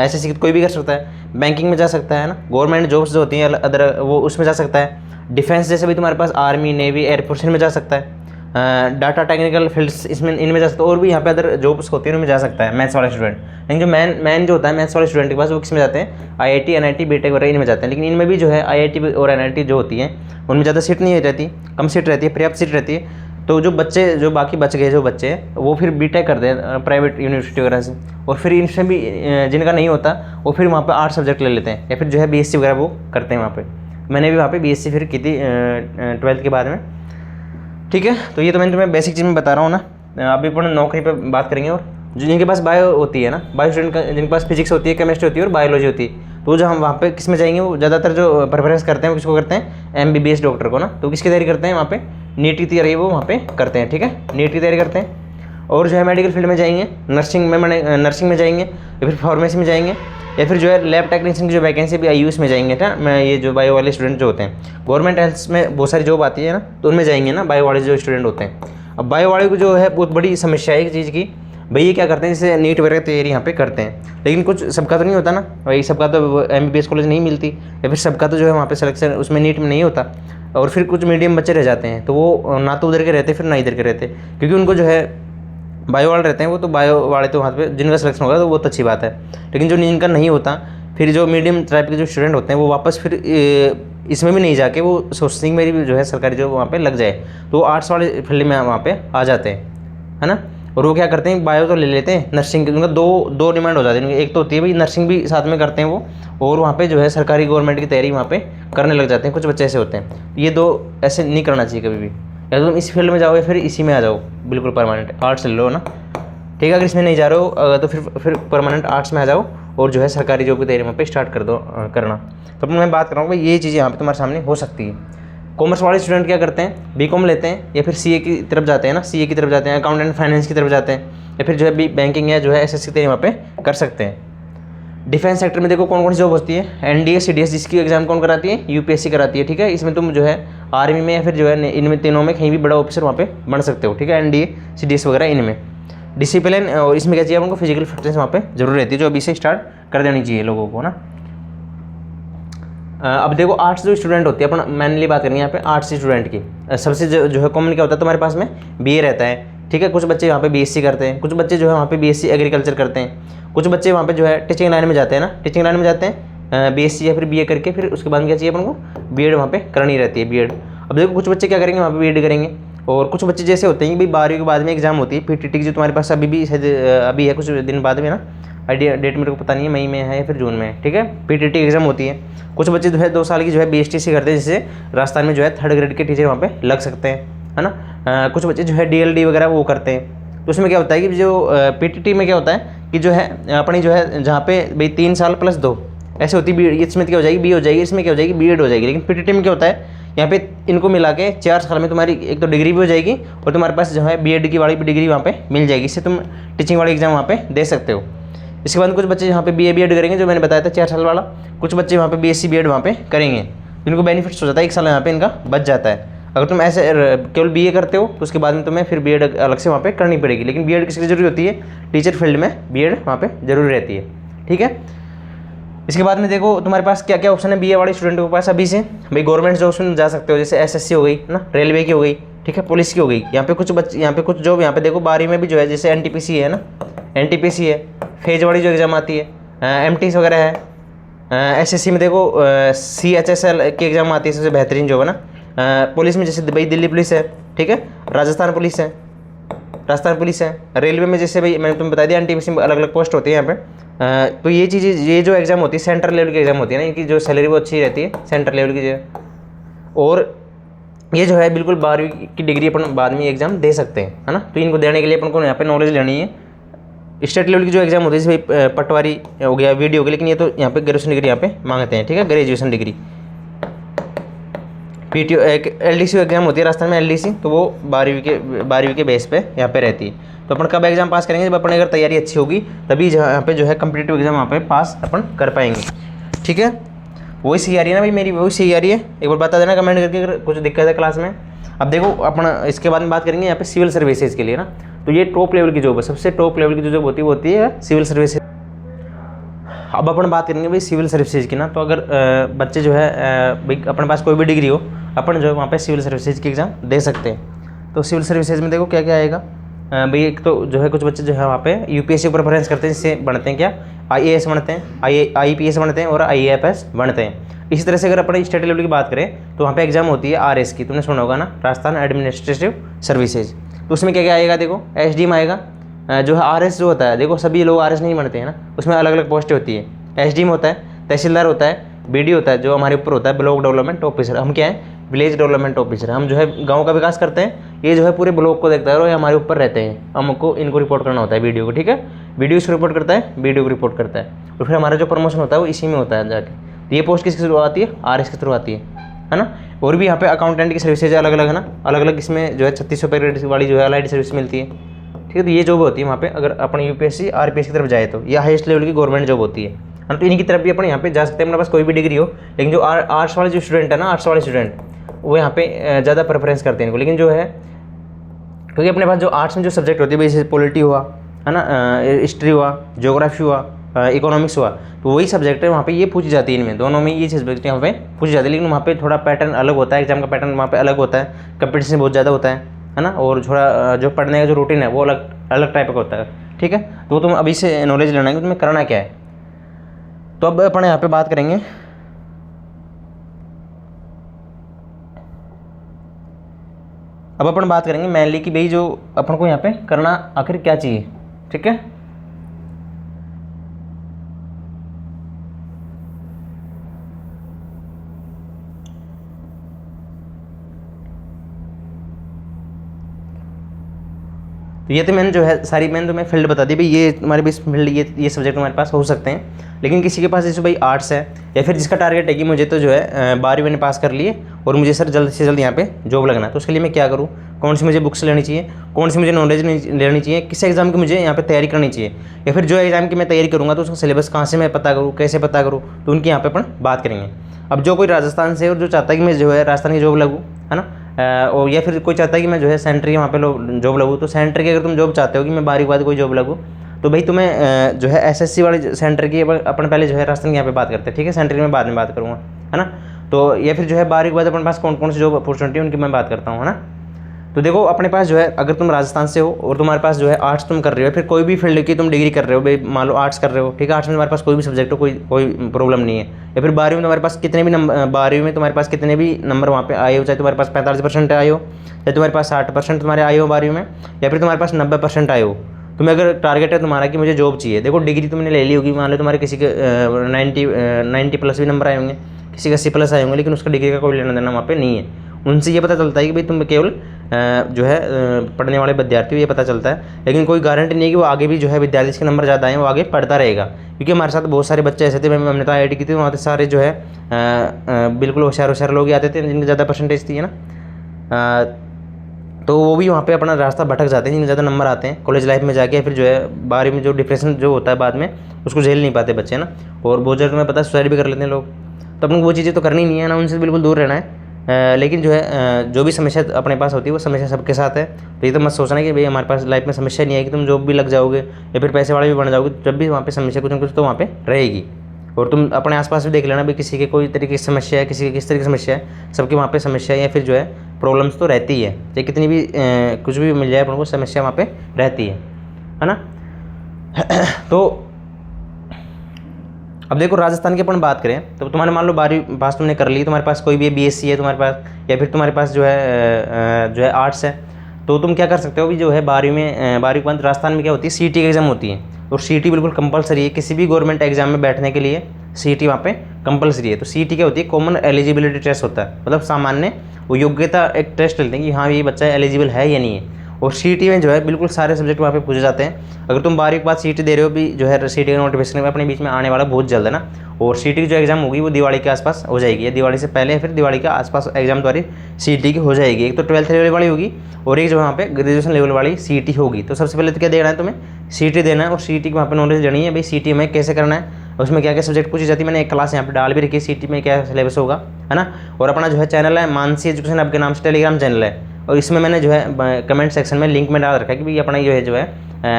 SSC कोई भी कर सकता है, बैंकिंग में जा सकता है ना, गवर्नमेंट जॉब्स जो होती हैं अदर वो उसमें जा सकता है, डिफेंस जैसे भी तुम्हारे पास आर्मी, नेवी, एयरफोर्स में जा सकता है, डाटा टेक्निकल फील्ड्स इसमें इनमें जा सकता है, और भी यहाँ पे अदर जॉब्स होती है उनमें जा सकता है मैथ्स वाला स्टूडेंट। लेकिन जो मैन जो होता है मैथ्स वाले स्टूडेंट के पास वो किस में जाते हैं, IIT NIT BTech वगैरह इनमें जाते हैं। लेकिन इनमें भी जो है IIT और NIT जो होती हैं उनमें ज़्यादा सीट नहीं रहती, कम सीट रहती है, पर्याप्त सीट रहती है। तो जो बच्चे जो बाकी बच गए जो बच्चे वो फिर BTech करते हैं प्राइवेट यूनिवर्सिटी वगैरह से, और फिर इनसे भी जिनका नहीं होता वो फिर वहाँ पे 8 सब्जेक्ट ले लेते हैं, या फिर जो है BSc वगैरह वो करते हैं वहाँ पे। मैंने भी वहाँ पे BSc फिर की थी 12th के बाद में, ठीक है। तो ये तो मैंने तुम्हें बेसिक चीज़ में बता रहा हूँ ना। अभी अपन नौकरी पे बात करेंगे, और जिनके पास बायो होती है ना, बायो स्टूडेंट का जिनके पास फिजिक्स होती है, केमिस्ट्री होती है और बायोलॉजी होती है, तो जो हम वहाँ पे किस में जाएंगे, वो ज़्यादातर जो प्रेफरेंस करते हैं वो किसको करते हैं, MBBS डॉक्टर को ना। तो किसकी तैयारी करते हैं वहाँ पे, नीट की तैयारी वो वहाँ पे करते हैं, ठीक है, नीट की तैयारी करते हैं। और जो है मेडिकल फील्ड में जाएंगे, नर्सिंग में जाएंगे, या फिर फार्मेसी में जाएंगे, या फिर जो है लैब टेक्नीशियन की जो वैकेंसी भी आई उसमें जाएंगे ना। मैं ये जो बायो वाले स्टूडेंट जो होते हैं, गवर्नमेंट हेल्थ में बहुत सारी जॉब आती है ना, तो उनमें जाएंगे ना बायो वाले जो स्टूडेंट होते हैं। अब बायो वाले को जो है बहुत बड़ी समस्या है एक चीज़ की, भाई ये क्या करते हैं, जैसे नीट वगैरह की तैयारी यहाँ पे करते हैं, लेकिन कुछ सबका तो नहीं होता ना भाई, सबका तो MBBS कॉलेज नहीं मिलती, या फिर सबका तो जो है वहाँ पे सिलेक्शन उसमें नीट में नहीं होता, और फिर कुछ मीडियम बच्चे रह जाते हैं, तो वो ना तो उधर के रहते फिर ना इधर के रहते, क्योंकि उनको जो है बायो वाले रहते हैं, वो तो बायो वाले तो वहाँ पे जिनका सिलेक्शन होगा तो वो तो अच्छी बात है, लेकिन जो जिनका नहीं होता, फिर जो मीडियम टाइप के जो स्टूडेंट होते हैं वो वापस फिर इसमें भी नहीं जाके वो सोचते हैं मेरी भी जो है सरकारी जो वहाँ पे लग जाए, तो वो आर्ट्स वाले फील्ड में वहाँ पे आ जाते हैं, है ना। और वो क्या करते हैं, बायो तो ले लेते हैं, नर्सिंग की उनका दो डिमांड हो जाती है उनकी, एक तो होती है भाई नर्सिंग भी साथ में करते हैं वो, और वहाँ पे जो है सरकारी गवर्नमेंट की तैयारी वहाँ पे करने लग जाते हैं, कुछ बच्चे ऐसे होते हैं। ये दो ऐसे नहीं करना चाहिए कभी भी, या तो तुम इस फील्ड में जाओ या फिर इसी में आ जाओ बिल्कुल परमानेंट, आर्ट्स ले लो ना, ठीक है। अगर इसमें नहीं जा रहे हो तो फिर परमानेंट आर्ट्स में आ जाओ, और जो है सरकारी जॉब की तैयारी वहाँ पे स्टार्ट कर दो करना। तो मैं बात कर रहा हूँ भाई ये चीज़ें यहाँ पे तुम्हारे सामने हो सकती है। कॉमर्स वाले स्टूडेंट क्या करते हैं, बीकॉम लेते हैं या फिर सीए की तरफ जाते हैं ना, सीए की तरफ जाते हैं, अकाउंटेंट फाइनेंस की तरफ जाते हैं, या फिर जो है बैंकिंग या जो है एसएससी की तैयारी वहाँ पे कर सकते हैं। डिफेंस सेक्टर में देखो कौन कौन सी जॉब होती है, एनडीए सीडीएस जिसकी एग्जाम कौन कराती है, यूपीएससी कराती है, ठीक है। इसमें तुम जो है आर्मी में या फिर जो है इनमें तीनों में कहीं भी बड़ा ऑफिसर वहाँ पे बन सकते हो, ठीक है। एनडीए सीडीएस वगैरह इनमें डिसिप्लिन, और इसमें क्या चाहिए आपको, फिजिकल फिटनेस वहाँ पे जरूर रहती है, जो अभी से स्टार्ट कर देनी चाहिए लोगों को ना। अब देखो आर्ट्स जो स्टूडेंट होती है, अपन मेनली बात करेंगे यहाँ पे आर्ट्स स्टूडेंट की, सबसे जो है कॉमन क्या होता है तुम्हारे पास में, बीए रहता है, ठीक है। कुछ बच्चे यहाँ पे बीएससी करते हैं, कुछ बच्चे जो है वहाँ पे बीएससी एग्रीकल्चर करते हैं, कुछ बच्चे वहाँ पे जो है टीचिंग लाइन में जाते हैं ना, टीचिंग लाइन में जाते हैं बीएससी या फिर बीए करके, फिर उसके बाद में क्या चाहिए अपन को, बीएड वहाँ पे करनी रहती है, बीएड। अब देखो कुछ बच्चे क्या करेंगे वहाँ पे बीएड करेंगे, और कुछ बच्चे जैसे होते हैं कि भाई 12वीं के बाद में एग्जाम होती है पीटीटी की, जो तुम्हारे पास अभी भी अभी है कुछ दिन बाद में ना, आइडिया डेट मेरे को पता नहीं है, मई में है या फिर जून में, ठीक है। पीटीटी एग्जाम होती है। कुछ बच्चे जो है 2 साल की जो है बीएसटीसी करते हैं, जिससे राजस्थान में जो है 3rd ग्रेड के टीचर वहाँ पे लग सकते हैं, है ना। कुछ बच्चे जो है डीएलडी वगैरह वो करते हैं। तो उसमें क्या होता है कि जो पीटीटी में क्या होता है कि जो है अपनी जो है जहाँ पे भाई 3 साल + 2 ऐसे होती है, इसमें क्या हो जाएगी, बी हो जाएगी, इसमें क्या हो जाएगी, बीएड हो जाएगी। लेकिन पीटीटी में क्या होता है, यहाँ पे इनको मिला के 4 साल में तुम्हारी एक तो डिग्री भी हो जाएगी, और तुम्हारे पास जो है बीएड की वाली भी डिग्री वहाँ पे मिल जाएगी, इससे तुम टीचिंग वाली एग्जाम वहाँ पे दे सकते हो। इसके बाद कुछ बच्चे यहाँ पे बीए बीएड करेंगे, जो मैंने बताया था 4 साल वाला। कुछ बच्चे वहाँ पे बीएससी बीएड वहाँ पे करेंगे, इनको बेनिफिट्स हो जाता है, 1 साल यहाँ पे इनका बच जाता है। अगर तुम ऐसे केवल बीए करते हो तो उसके बाद में तुम्हें फिर बीएड अलग से वहाँ पे करनी पड़ेगी, लेकिन बीएड किसकी जरूरी होती है, टीचर फील्ड में बीएड वहाँ पे जरूरी रहती है, ठीक है। इसके बाद में देखो तुम्हारे पास क्या क्या ऑप्शन है बीए वाले स्टूडेंट के पास अभी से, भाई गवर्नमेंट जॉब्स में जा सकते हो, जैसे एसएससी हो गई ना, रेलवे की हो गई, ठीक है, पुलिस की हो गई। यहाँ पे कुछ बच्चे, यहाँ पे कुछ जॉब, यहाँ पे देखो 12वीं में भी जो है जैसे एनटीपीसी है ना, एनटीपीसी है, फेज वाली जो एग्जाम आती है, एमटीएस वगैरह है। एसएससी में देखो CHSL की एग्जाम आती है, सबसे बेहतरीन जो है ना। पुलिस में जैसे भाई दिल्ली पुलिस है, ठीक है, राजस्थान पुलिस है, रेलवे में जैसे भाई मैंने तुम्हें बता दिया एनटीपीसी में अलग अलग पोस्ट होती है यहाँ पे। तो ये चीज़ें, ये जो एग्ज़ाम होती है सेंट्रल लेवल की एग्ज़ाम होती है ना, इनकी जो सैलरी वो अच्छी रहती है सेंट्रल लेवल की जो, और ये जो है बिल्कुल 12वीं की डिग्री अपन बाद में एग्ज़ाम दे सकते हैं, है ना। तो इनको देने के लिए अपन को यहाँ पे नॉलेज लेनी है। स्टेट लेवल की जो एग्ज़ाम होती है जैसे भाई पटवारी हो गया, वीडियो हो गया, लेकिन ये तो यहाँ पे ग्रेजुएशन डिग्री यहाँ पे मांगते हैं, ठीक है, ग्रेजुएशन डिग्री। पीटीओ एक एलडीसी एग्जाम होती है राजस्थान में, एलडीसी, तो वो 12वीं के बेस पे यहाँ पे रहती है। तो अपन कब एग्जाम पास करेंगे, जब अपने अगर तैयारी अच्छी होगी तभी यहाँ पे जो है कम्पिटिटिव एग्जाम वहाँ पे पास अपन कर पाएंगे, ठीक है। वही सही आ रही है ना भाई, मेरी वही सही आ रही है, एक बार बता देना कमेंट करके अगर कुछ दिक्कत है क्लास में। अब देखो अपन इसके बाद में बात करेंगे यहाँ पे सिविल सर्विसेज के लिए ना, तो ये टॉप लेवल की जॉब है, सबसे टॉप लेवल की जो जॉब होती है सिविल सर्विसेज। अब अपन बात करेंगे भाई सिविल सर्विसेज की ना, तो अगर बच्चे जो है भाई अपने पास कोई भी डिग्री हो, अपन जो है वहाँ पे सिविल सर्विसेज की एग्ज़ाम दे सकते हैं। तो सिविल सर्विसेज में देखो क्या क्या आएगा भाई, एक तो जो है कुछ बच्चे जो है वहाँ पे यूपीएससी को प्रेफरेंस करते हैं, जिससे बनते हैं क्या, आईएएस बनते हैं, आईपीएस बनते हैं और आईएएफएस बनते हैं। इसी तरह से अगर अपने स्टेट लेवल की बात करें तो वहाँ पे एग्जाम होती है आरएस की, तुमने सुना होगा ना, राजस्थान एडमिनिस्ट्रेटिव सर्विसेज। तो उसमें क्या क्या आएगा, देखो एसडीएम आएगा, जो है आरएस जो होता है, देखो सभी लोग आरएस नहीं बनते हैं ना, उसमें अलग अलग पोस्टें होती है। एसडीएम होता है, तहसीलदार होता है, बीडी होता है जो हमारे ऊपर होता है, ब्लॉक डेवलपमेंट ऑफिसर, हम क्या है, विलेज डेवलपमेंट ऑफिसर, हम जो है गांव का विकास करते हैं, ये जो है पूरे ब्लॉक को देखता है और ये हमारे ऊपर रहते हैं, हमको इनको रिपोर्ट करना होता है वीडियो को, ठीक है। वीडियो इसको रिपोर्ट करता है, वीडियो को रिपोर्ट करता है, और फिर हमारा जो प्रमोशन होता है वो इसी में होता है जाके। तो ये पोस्ट किसके थ्रू आती है, आरएस के थ्रू आती है ना। और भी यहाँ पे अकाउंटेंट की सर्विसेज अलग अलग है ना, अलग अलग इसमें जो है 3600 रुपये वाली जो है अलाइड सर्विस मिलती है, ठीक है। तो ये जॉब होती है वहाँ पे अगर अपन यूपीएससी आरपीएस की तरफ जाए तो, यह हाईएस्ट लेवल की गवर्नमेंट जॉब होती है। तो इनकी तरफ भी अपन यहाँ पे जा सकते हैं, अपने पास कोई भी डिग्री हो। लेकिन जो आर्ट्स वाले जो स्टूडेंट है ना, आर्ट्स वाले स्टूडेंट वो यहाँ पे ज़्यादा प्रेफरेंस करते हैं इनको। लेकिन जो है क्योंकि अपने पास जो आर्ट्स में जो सब्जेक्ट होती है, जैसे पॉलिटी हुआ, है ना, हिस्ट्री हुआ, ज्योग्राफी हुआ, इकोनॉमिक्स हुआ, तो वही सब्जेक्ट है वहाँ पे ये पूछी जाती है, इनमें दोनों में ये सब्जेक्ट यहाँ पे पूछी जाती है। लेकिन वहाँ पे थोड़ा पैटर्न अलग होता है, एग्जाम का पैटर्न वहाँ पे अलग होता है, कंपटीशन बहुत ज़्यादा होता है ना, और थोड़ा जो पढ़ने का जो रूटीन है वो अलग अलग टाइप का होता है। ठीक है, तो तुम अभी से नॉलेज लेना है कि तुम्हें करना क्या है। तो अब अपन यहाँ पे बात करेंगे, अब अपन बात करेंगे मेनली कि भाई जो अपन को यहाँ पे करना आखिर क्या चाहिए। ठीक है, तो ये तो मैंने जो है सारी मैंने तुम्हें फील्ड बता दी भाई, ये तुम्हारे भी फील्ड ये सब्जेक्ट तुम्हारे पास हो सकते हैं। लेकिन किसी के पास जैसे भाई आर्ट्स है, या फिर जिसका टारगेट है कि मुझे तो जो है 12वीं मैंने पास कर लिए और मुझे सर जल्द से जल्द यहाँ पे जॉब लगना है, तो उसके लिए मैं क्या करूँ, कौन सी मुझे बुक्स लेनी चाहिए, कौन सी मुझे नॉलेज लेनी चाहिए, किस एग्जाम की मुझे यहाँ पे तैयारी करनी चाहिए, या फिर जो एग्जाम की मैं तैयारी करूँगा तो उसका सिलेबस कहाँ से मैं पता करूँ, कैसे पता करूँ, तो उनकी यहाँ पे अपन बात करेंगे। अब जो कोई राजस्थान से और जो चाहता है कि मैं जो है राजस्थान की जॉब लगूँ, है ना, और या फिर कोई चाहता है कि मैं जो है सेंटर की वहाँ पे जॉब लगूँ, तो सेंटर की अगर तुम जॉब चाहते हो कि मैं 12वीं के बाद कोई जॉब लगूँ, तो भाई तुम्हें जो है एसएससी वाले सेंटर की अपन पहले जो है राजस्थान की यहाँ पे बात करते हैं। ठीक है, सेंटर की मैं बाद में बात करूँगा, है ना। तो या फिर जो है 12वीं के बाद अपने पास कौन कौन सी जॉब अपॉर्चुनिटी है उनकी मैं बात करता हूँ, है ना। तो देखो अपने पास जो है अगर तुम राजस्थान से हो और तुम्हारे पास जो है आर्ट्स तुम कर रहे हो, फिर कोई भी फील्ड की तुम डिग्री कर रहे हो, भाई मान लो आर्ट्स कर रहे हो, ठीक है, आर्ट्स में तुम्हारे पास कोई भी सब्जेक्ट हो, कोई प्रॉब्लम नहीं है, या फिर 12वीं में तुम्हारे पास कितने भी नंबर, 12वीं में तुम्हारे पास कितने भी नंबर वहाँ पे आए हो, चाहे तुम्हारे पास 45% आए हो, चाहे तुम्हारे पास 60% तुम्हारे आए हो 12वीं में, या फिर तुम्हारे पास 90% आए हो, तुम्हें अगर टारगेट है तुम्हारा कि मुझे जॉब चाहिए, देखो डिग्री तुमने ले ली होगी, मान लो तुम्हारे किसी के 90 प्लस भी नंबर आए होंगे, किसी का 80 प्लस आए होंगे, लेकिन उसका डिग्री का कोई लेना देना वहाँ पे नहीं है। उनसे ये पता चलता है कि भाई तुम केवल जो है पढ़ने वाले विद्यार्थी हो, ये पता चलता है, लेकिन कोई गारंटी नहीं है कि वो आगे भी जो है विद्यार्थी जिसके नंबर ज़्यादा आए वो आगे पढ़ता रहेगा। क्योंकि हमारे साथ बहुत सारे बच्चे ऐसे थे, हमने तो IIT की थी, वहाँ पे सारे जो है बिल्कुल होशियार लोग ही आते थे जिनकी ज़्यादा परसेंटेज थी, है ना। तो वो भी वहाँ पे अपना रास्ता भटक जाते हैं जिनके ज़्यादा नंबर आते हैं, कॉलेज लाइफ में जाके फिर जो है 12वीं में जो डिप्रेशन जो होता है बाद में उसको झेल नहीं पाते बच्चे ना, और बहुत जगह तुम्हें पता है सुसाइड भी कर लेते हैं लोग। तो अपन को वो चीज़ें तो करनी नहीं है ना, उनसे बिल्कुल दूर रहना है। लेकिन जो है जो भी समस्या अपने पास होती है वो समस्या सबके साथ है। तो ये तो मत सोचना कि भाई हमारे पास लाइफ में समस्या नहीं है कि तुम जॉब भी लग जाओगे या फिर पैसे वाले भी बन जाओगे, जब भी वहाँ पे समस्या कुछ ना कुछ तो वहाँ पे रहेगी। और तुम अपने आसपास भी देख लेना भाई किसी के कोई तरीके की समस्या है, किसी की किस तरीके की समस्या है, सबके वहाँ पे समस्या या फिर जो है प्रॉब्लम्स तो रहती है, चाहे कितनी भी कुछ भी मिल जाए अपन को समस्या वहाँ पे रहती है ना। तो अब देखो राजस्थान की अपन बात करें तो तुम्हारे मान लो 12वीं पास तुमने कर ली, तुम्हारे पास कोई भी BSc है तुम्हारे पास, या फिर तुम्हारे पास जो है आर्ट्स है, तो तुम क्या कर सकते हो भी जो है 12वीं के बाद राजस्थान में क्या होती है CET की एग्ज़ाम होती है, और CET बिल्कुल कंपलसरी है किसी भी गवर्नमेंट एग्जाम में बैठने के लिए, CET वहाँ पे कंपलसरी है। तो CET क्या होती है, कॉमन एलिजिबिलिटी टेस्ट होता है, मतलब सामान्य वो योग्यता एक टेस्ट लेते हैं कि हाँ ये बच्चा एलिजिबल है या नहीं है। और CET में जो है बिल्कुल सारे सब्जेक्ट वहाँ पे पूछे जाते हैं। अगर तुम 12वीं के बाद CET दे रहे हो भी जो है CET का नोटिफिकेशन अपने बीच में आने वाला बहुत जल्द है ना, और CET की जो एग्ज़ाम होगी वो दिवाली के आसपास हो जाएगी, या दिवाली से पहले या फिर दिवाली के आसपास एग्जाम तुम्हारी CET की हो जाएगी। एक तो 12th लेवल वाली होगी और एक जो वहाँ पे ग्रेजुएशन लेवल वाली CET होगी। तो सबसे पहले तो क्या देना है तुम्हें, CET देना है, और CET की वहाँ पे नॉलेज देनी है भाई CET में कैसे करना है, उसमें क्या क्या सब्जेक्ट पूछी जाती है। मैंने एक क्लास यहाँ पे डाल भी रखी है CET में क्या सिलेबस होगा, है ना। और अपना जो है चैनल है मानसी एजुकेशन आपके नाम से टेलीग्राम चैनल है, और इसमें मैंने जो है कमेंट सेक्शन में लिंक में डाल रखा है कि भाई अपना जो है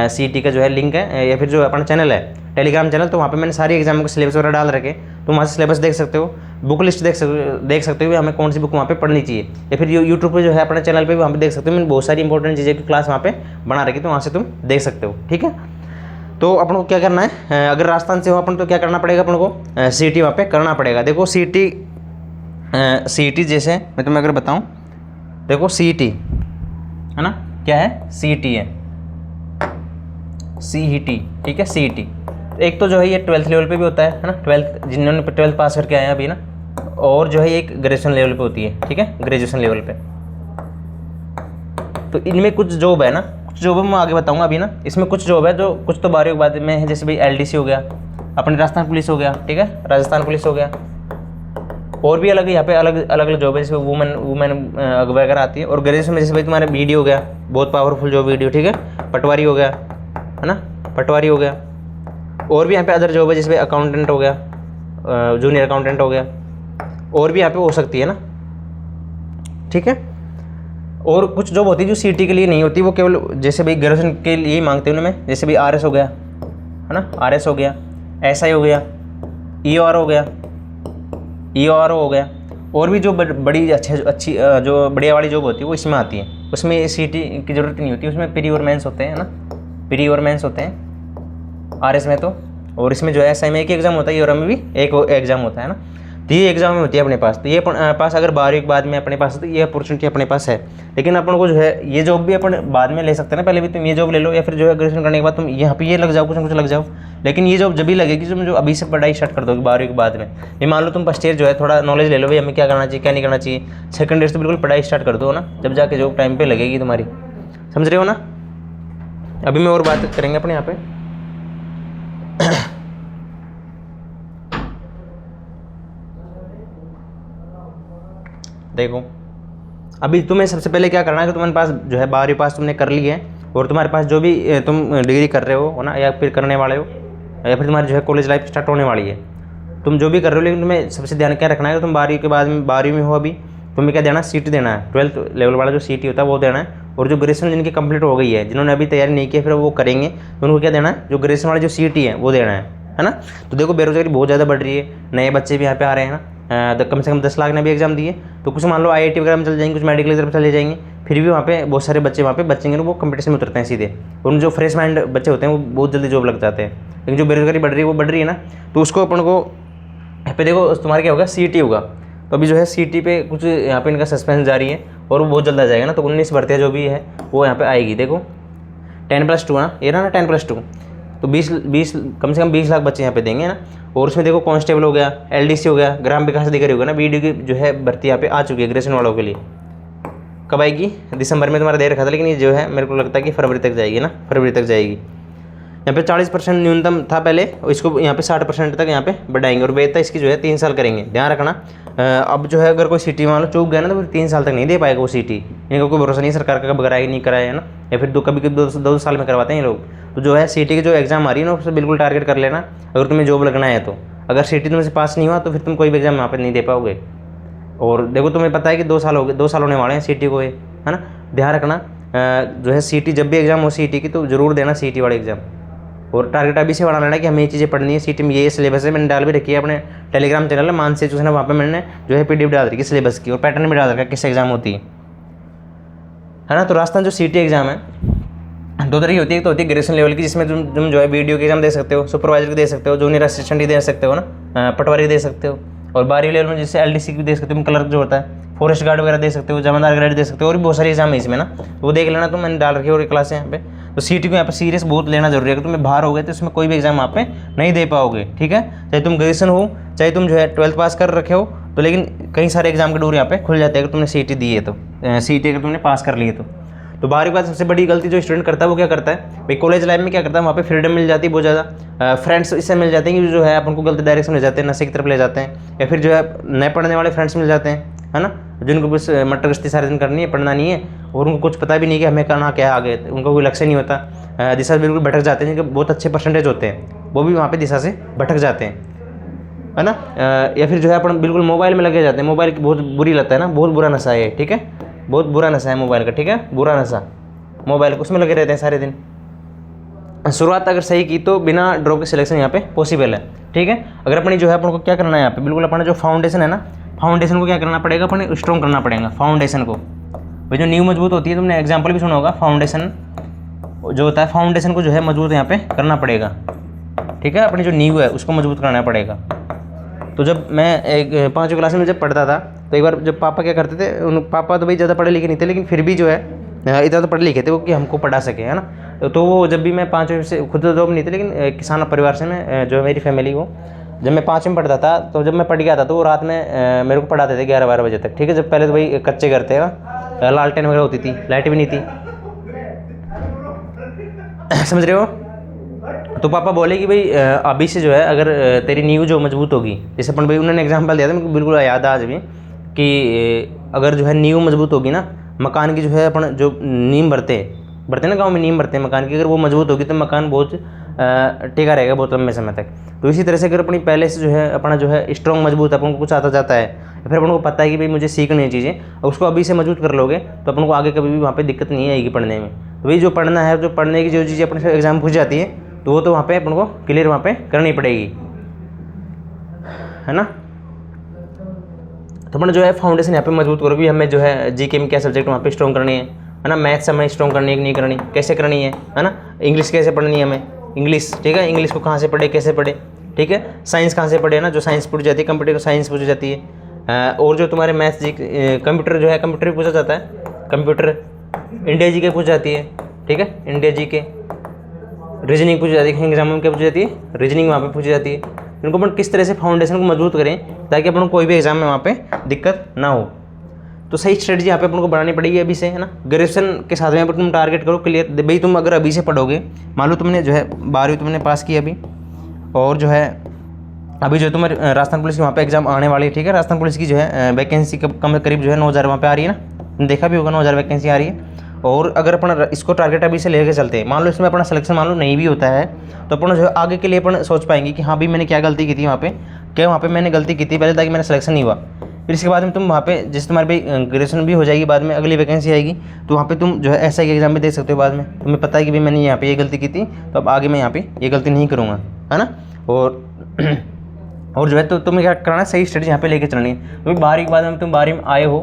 CET का जो है लिंक है, या फिर जो अपना चैनल है टेलीग्राम चैनल, तो वहाँ पे मैंने सारी एग्जाम के सिलेबस वगैरह डाल रखे, तो वहाँ से सिलेबस देख सकते हो, बुक लिस्ट देख सकते हो हमें कौन सी बुक वहाँ पे पढ़नी चाहिए, या फिर यूट्यूब पे जो है अपने चैनल पे भी वहाँ पे देख सकते हो, मैंने बहुत सारी इंपॉर्टेंट चीज़ें की क्लास वहाँ पे बना रखी, तो वहाँ से तुम देख सकते हो। ठीक है, तो अपन को क्या करना है, अगर राजस्थान से हो अपन तो क्या करना पड़ेगा, अपन को CET वहाँ पे करना पड़ेगा। देखो CET जैसे मैं तुम्हें अगर बताऊँ, देखो CET है ना, क्या है CET है, CET, ठीक है CET। एक तो जो है ये 12th लेवल पे भी होता है ना, 12th जिन्होंने 12th पास करके आए हैं अभी ना, और जो है एक ग्रेजुएशन लेवल पे होती है, ठीक है, ग्रेजुएशन लेवल पे। तो इनमें कुछ जॉब है ना, कुछ जॉब मैं आगे बताऊंगा अभी ना, इसमें कुछ जॉब है जो कुछ तो 12वीं के बाद में है, जैसे भाई LDC हो गया, अपने राजस्थान पुलिस हो गया, ठीक है, राजस्थान पुलिस हो गया, और भी अलग यहाँ पे अलग अलग जॉब है, जैसे वुमेन वगैरह आती है। और ग्रेजुएशन में जैसे भाई तुम्हारा BD हो गया, बहुत पावरफुल जॉब वीडियो, ठीक है, पटवारी हो गया, है ना, पटवारी हो गया। और भी यहाँ पे अदर जॉब है जैसे भाई अकाउंटेंट हो गया, जूनियर अकाउंटेंट हो गया, और भी यहाँ पे हो सकती है ना, ठीक है। और कुछ जॉब होती है जो सीटी के लिए नहीं होती, वो केवल जैसे भाई ग्रेजुएशन के लिए ही मांगते हैं उनमें, जैसे भाई आरएस हो गया, है ना, आरएस हो गया, एसआई हो गया, ईओआर हो गया, ईओआर हो गया, और भी जो बड़ी अच्छी जो बढ़िया वाली जॉब होती है वो इसमें आती है। उसमें सीटी की ज़रूरत नहीं होती, उसमें प्री और मेंस होते हैं ना, प्री और मेंस होते हैं आरएस में तो। और इसमें जो है एसआई में एक एग्ज़ाम होता है, ईओआर में भी एक एग्ज़ाम होता है ना। तो ये एग्जाम में होती है अपने पास। तो ये पास अगर 12वीं के बाद में अपने पास, तो ये अपॉर्चुनिटी अपने पास है। लेकिन अपन को जो है ये जॉब भी अपन बाद में ले सकते हैं ना, पहले भी तुम ये जॉब ले लो, या फिर जो है ग्रेजुएशन करने के बाद तुम यहाँ पे ये लग जाओ, कुछ ना कुछ लग जाओ। लेकिन ये जॉब जब भी लगेगी तुम जो अभी से पढ़ाई स्टार्ट कर दोगे 12वीं के बाद में। ये मान लो तुम फर्स्ट ईयर जो है थोड़ा नॉलेज ले लो भाई हमें क्या करना चाहिए क्या नहीं करना चाहिए, सेकंड ईयर से बिल्कुल पढ़ाई स्टार्ट कर दो ना, जब जाके जॉब टाइम पे लगेगी तुम्हारी। समझ रहे हो ना। अभी मैं और बात करेंगे अपने यहाँ पे। देखो अभी तुम्हें सबसे पहले क्या करना है कि तुम्हारे पास जो है 12वीं पास तुमने कर ली है, और तुम्हारे पास जो भी तुम डिग्री कर रहे हो ना, या फिर करने वाले हो, या फिर तुम्हारी जो है कॉलेज लाइफ स्टार्ट होने वाली है, तुम जो भी कर रहे हो, लेकिन तुम्हें सबसे ध्यान क्या रखना है कि तुम 12वीं के बाद में 12वीं में हो अभी, तुम्हें क्या देना, सीटी देना है, 12th लेवल वाला जो सीटी होता है वो देना है। और जो ग्रेजुएशन जिनकी कंप्लीट हो गई है, जिन्होंने अभी तैयारी नहीं की फिर वो करेंगे, तो उनको क्या देना है, जो ग्रेजुएशन वाली जो सीटी है वो देना है ना। तो देखो बेरोजगारी बहुत ज़्यादा बढ़ रही है, नए बच्चे भी यहाँ पे आ रहे हैं ना, कम से कम 10 लाख ने भी एग्जाम दिए, तो कुछ मान लो IIT वगैरह में चल जाएंगे, कुछ मेडिकल की तरफ चले जाएंगे, फिर भी वहाँ पे बहुत सारे बच्चे वहाँ पे बचेंगे, वो कंपटीशन में उतरते हैं सीधे। उन जो फ्रेश माइंड बच्चे होते हैं वो बहुत जल्दी जॉब लग जाते हैं। लेकिन जो बेरोजगारी बढ़ रही है वो बढ़ रही है ना, तो उसको अपन को यहाँ पे देखो तुम्हारा क्या होगा, सीटी होगा। तो अभी जो है सीटी पे कुछ यहाँ पे इनका सस्पेंस जारी है, और वो बहुत जल्द आ जाएगा ना। तो 19 भर्तियाँ जो भी है वो यहाँ पे आएगी। देखो 10+2 ना, ये ना 10+2, तो 20 कम से कम 20 लाख बच्चे यहाँ पे देंगे ना। और उसमें देखो कांस्टेबल हो गया, LDC हो गया, ग्राम विकास अधिकारी हो गया ना, BDO की जो है भर्ती यहाँ पे आ चुकी है ग्रेजुएशन वालों के लिए। कब आएगी, दिसंबर में तुम्हारा दे रखा था, लेकिन ये जो है मेरे को लगता है कि फरवरी तक जाएगी ना, फरवरी तक जाएगी। यहाँ पे 40% न्यूनतम था पहले, इसको यहाँ पे 60% तक यहाँ पे बढ़ाएंगे। और वैधता इसकी जो है 3 साल करेंगे, ध्यान रखना। अब जो है अगर कोई सीटी मान लो चूक गया ना, तो फिर 3 साल तक नहीं दे पाएगा वो सीटी। इनका कोई भरोसा नहीं सरकार का, कब कराएगी नहीं कराया ना, या फिर कभी कभी 2 साल में करवाते हैं ये लोग। तो जो है सीटी की जो एग्जाम आ रही है ना, उससे बिल्कुल टारगेट कर लेना अगर तुम्हें जॉब लगना है तो। अगर सीटी तुमसे पास नहीं हुआ तो फिर तुम कोई भी एग्जाम यहाँ पर नहीं दे पाओगे। और देखो तुम्हें पता है कि 2 साल हो गए, 2 साल होने वाले हैं सीटी को, ये है ना, ध्यान रखना। जो है सीटी जब भी एग्जाम हो सीटी की, तो जरूर देना सीटी वाले एग्जाम। और टारगेट अभी से बना लेना कि हमें ये चीज़ें पढ़नी है, सीटी में ये सिलेबस है। मैंने डाल भी रखी है अपने टेलीग्राम चैनल में, मानसी एजुकेशन है, वहाँ पे मैंने जो है PDF डाल रखी है सिलेबस की, और पैटर्न भी डाल रखा है किस एग्जाम होती है ना। तो राजस्थान जो सीटी एग्जाम है 2 तरह की होती है। एक तो होती है ग्रेजुएशन लेवल की, जिसमें तुम जो है BDO की एग्जाम दे सकते हो, सुपरवाइजर की दे सकते हो, जूनियर असिस्टेंट की दे सकते हो ना, पटवारी की दे सकते हो। और 12वीं लेवल में जिससे LDC की भी दे सकते हो, क्लर्क जो होता है, फॉरेस्ट गार्ड वगैरह दे सकते हो, जमादार ग्रेड दे सकते हो, और भी बहुत सारी एग्जाम है इसमें ना, तो वो देख लेना। तो मैंने डाल रखी है और क्लास यहाँ पे। तो सीटी को यहाँ पे सीरियस बहुत लेना जरूरी है। अगर तुम्हें बाहर हो गए तो इसमें कोई भी एग्जाम यहाँ पे नहीं दे पाओगे, ठीक है। चाहे तुम ग्रेजुएशन हो, चाहे तुम जो है 12th पास कर रखे हो, तो लेकिन कई सारे एग्जाम के डोर यहाँ पे खुल जाते हैं अगर तुमने सीटी दी है तो, सीटी अगर तुमने पास कर ली है तो। 12वीं के बाद सबसे बड़ी गलती जो स्टूडेंट करता है वो क्या करता है भाई, कॉलेज लाइफ में क्या करता है, वहाँ पे फ्रीडम मिल जाती है बहुत ज़्यादा, फ्रेंड्स इससे मिल जाते हैं कि जो है अपन को गलत डायरेक्शन ले जाते हैं, नशे की तरफ ले जाते हैं, या फिर जो है नए पढ़ने वाले फ्रेंड्स मिल जाते हैं, है ना, जिनको बस मटर गश्ती सारे दिन करनी है, पढ़ना नहीं है, और उनको कुछ पता भी नहीं कि हमें करना क्या है आगे, उनको कोई लक्ष्य नहीं होता, दिशा से बिल्कुल भटक जाते हैं। जिनके बहुत अच्छे परसेंटेज होते हैं वो भी वहाँ पर दिशा से भटक जाते हैं, है ना। या फिर जो है अपन बिल्कुल मोबाइल में लगे जाते हैं। मोबाइल की बहुत बुरी लत है ना, बहुत बुरा नशा है, ठीक है, बहुत बुरा नशा है मोबाइल का, ठीक है, बुरा नशा मोबाइल को, उसमें लगे रहते हैं सारे दिन। शुरुआत अगर सही की तो बिना ड्रॉप के सिलेक्शन यहाँ पे पॉसिबल है, ठीक है। अगर अपनी जो है अपन को क्या करना है यहाँ पे, बिल्कुल अपना जो फाउंडेशन है ना, फाउंडेशन को क्या करना पड़ेगा, अपने स्ट्रॉन्ग करना पड़ेगा फाउंडेशन को। भाई जो नींव मजबूत होती है, तुमने एग्जाम्पल भी सुना होगा, फाउंडेशन जो होता है, फाउंडेशन को जो है मजबूत यहाँ पे करना पड़ेगा, ठीक है। अपनी जो नींव है उसको मजबूत करना पड़ेगा। तो जब मैं 5वीं क्लास में जब पढ़ता था, तो एक बार जब पापा क्या करते थे, पापा तो भाई ज़्यादा पढ़े लिखे नहीं थे, लेकिन फिर भी जो है इतना तो पढ़े लिखे थे वो कि हमको पढ़ा सके, है ना। तो वो जब भी मैं 5वीं से, खुद तो जॉब नहीं थी, लेकिन किसान परिवार से मैं, जो मेरी फैमिली वो, जब मैं 5वीं में पढ़ता था, तो जब मैं पढ़ गया था तो वो रात में मेरे को पढ़ाते थे 11-12 बजे तक, ठीक है। जब पहले तो भाई कच्चे घर थे ना, लालटेन वगैरह होती थी, लाइट भी नहीं थी, समझ रहे हो। तो पापा बोले कि भाई अभी से जो है अगर तेरी नींव जो मजबूत होगी, जैसे अपन भाई उन्होंने एग्जाम्पल दिया था, मेरे को बिल्कुल याद है आज भी, कि अगर जो है नींव मजबूत होगी ना, मकान की जो है अपन जो नींव भरते बढ़ते हैं ना गाँव में, नींव बढ़ते हैं मकान की, अगर वो मजबूत होगी तो मकान बहुत टिका रहेगा बहुत लंबे समय तक। तो इसी तरह से अगर अपनी पहले से जो है अपना जो है स्ट्रॉन्ग मजबूत अपन को कुछ आता जाता है, या फिर अपन को पता है कि भाई मुझे सीखनी है चीज़ें, और उसको अभी से मजबूत कर लोगे तो अपन को आगे कभी भी वहाँ पे दिक्कत नहीं आएगी पढ़ने में। तो भाई जो पढ़ना है, जो पढ़ने की जो चीज़ें अपने से एग्जाम पूछ जाती है, तो वो तो वहाँ पे अपन को क्लियर वहाँ पे करनी पड़ेगी, है ना। तो अपन जो है फाउंडेशन यहाँ पे मजबूत करो भी, हमें जो है जीके में क्या सब्जेक्ट वहाँ पे स्ट्रॉन्ग करनी है ना, मैथ्स हमें स्ट्रॉन्ग करनी है कि नहीं करनी, कैसे करनी है ना, इंग्लिश कैसे पढ़नी है हमें, इंग्लिश, ठीक है, इंग्लिश को कहाँ से पढ़े, कैसे पढ़े, ठीक है, साइंस कहाँ से पढ़े ना, जो साइंस पूछ जाती है, कंप्यूटर साइंस पूछ जाती है, और जो तुम्हारे मैथ्स जी कंप्यूटर जो है कंप्यूटर पूछा जाता है, कंप्यूटर इंडिया जी के पूछ जाती है, ठीक है, इंडिया जी के, रीजनिंग पूछी जाती है, एग्जाम में क्या पूछी जाती है, रीजनिंग वहाँ पे पूछी जाती है। इनको अपन किस तरह से फाउंडेशन को मजबूत करें ताकि अपन को कोई भी एग्जाम में वहाँ पे दिक्कत ना हो। तो सही स्ट्रेटजी यहाँ पे अपन को बनानी पड़ेगी अभी से, है ना। ग्रेजुएशन के साथ में तुम टारगेट करो क्लियर, भाई तुम अगर अभी से पढ़ोगे, मान लो तुमने जो है 12वीं तुमने पास की अभी, और जो है अभी जो तुम्हारे राजस्थान पुलिस की वहाँ पे एग्जाम आने वाली है, ठीक है, राजस्थान पुलिस की जो है वैकेंसी कम करीब जो है 9,000 वहाँ पे आ रही है ना, देखा भी होगा 9,000 वैकेंसी आ रही है। और अगर अपन इसको टारगेट अभी से लेके चलते हैं, मान लो इसमें अपना सिलेक्शन मान लो नहीं भी होता है, तो अपन जो है आगे के लिए अपन सोच पाएंगे कि हाँ भाई मैंने क्या गलती की थी वहाँ पे, क्या वहाँ पे मैंने गलती की थी पहले ताकि मेरा सिलेक्शन नहीं हुआ। फिर इसके बाद में तुम वहाँ पे जैसे तुम्हारी भाई ग्रेजुएशन भी हो जाएगी, बाद में अगली वैकेंसी आएगी, तो वहाँ पे तुम जो है ऐसा ही एग्जाम भी दे सकते हो बाद में, तुम्हें पता है कि भाई मैंने यहाँ पे ये गलती की थी, तो अब आगे मैं यहाँ पे ये गलती नहीं करूँगा, है ना। और जो है तो तुम्हें क्या करना है, सही स्ट्रेटजी यहाँ पे लेके चलनी है। तो 12वीं के बाद में तुम 12वीं में आए हो,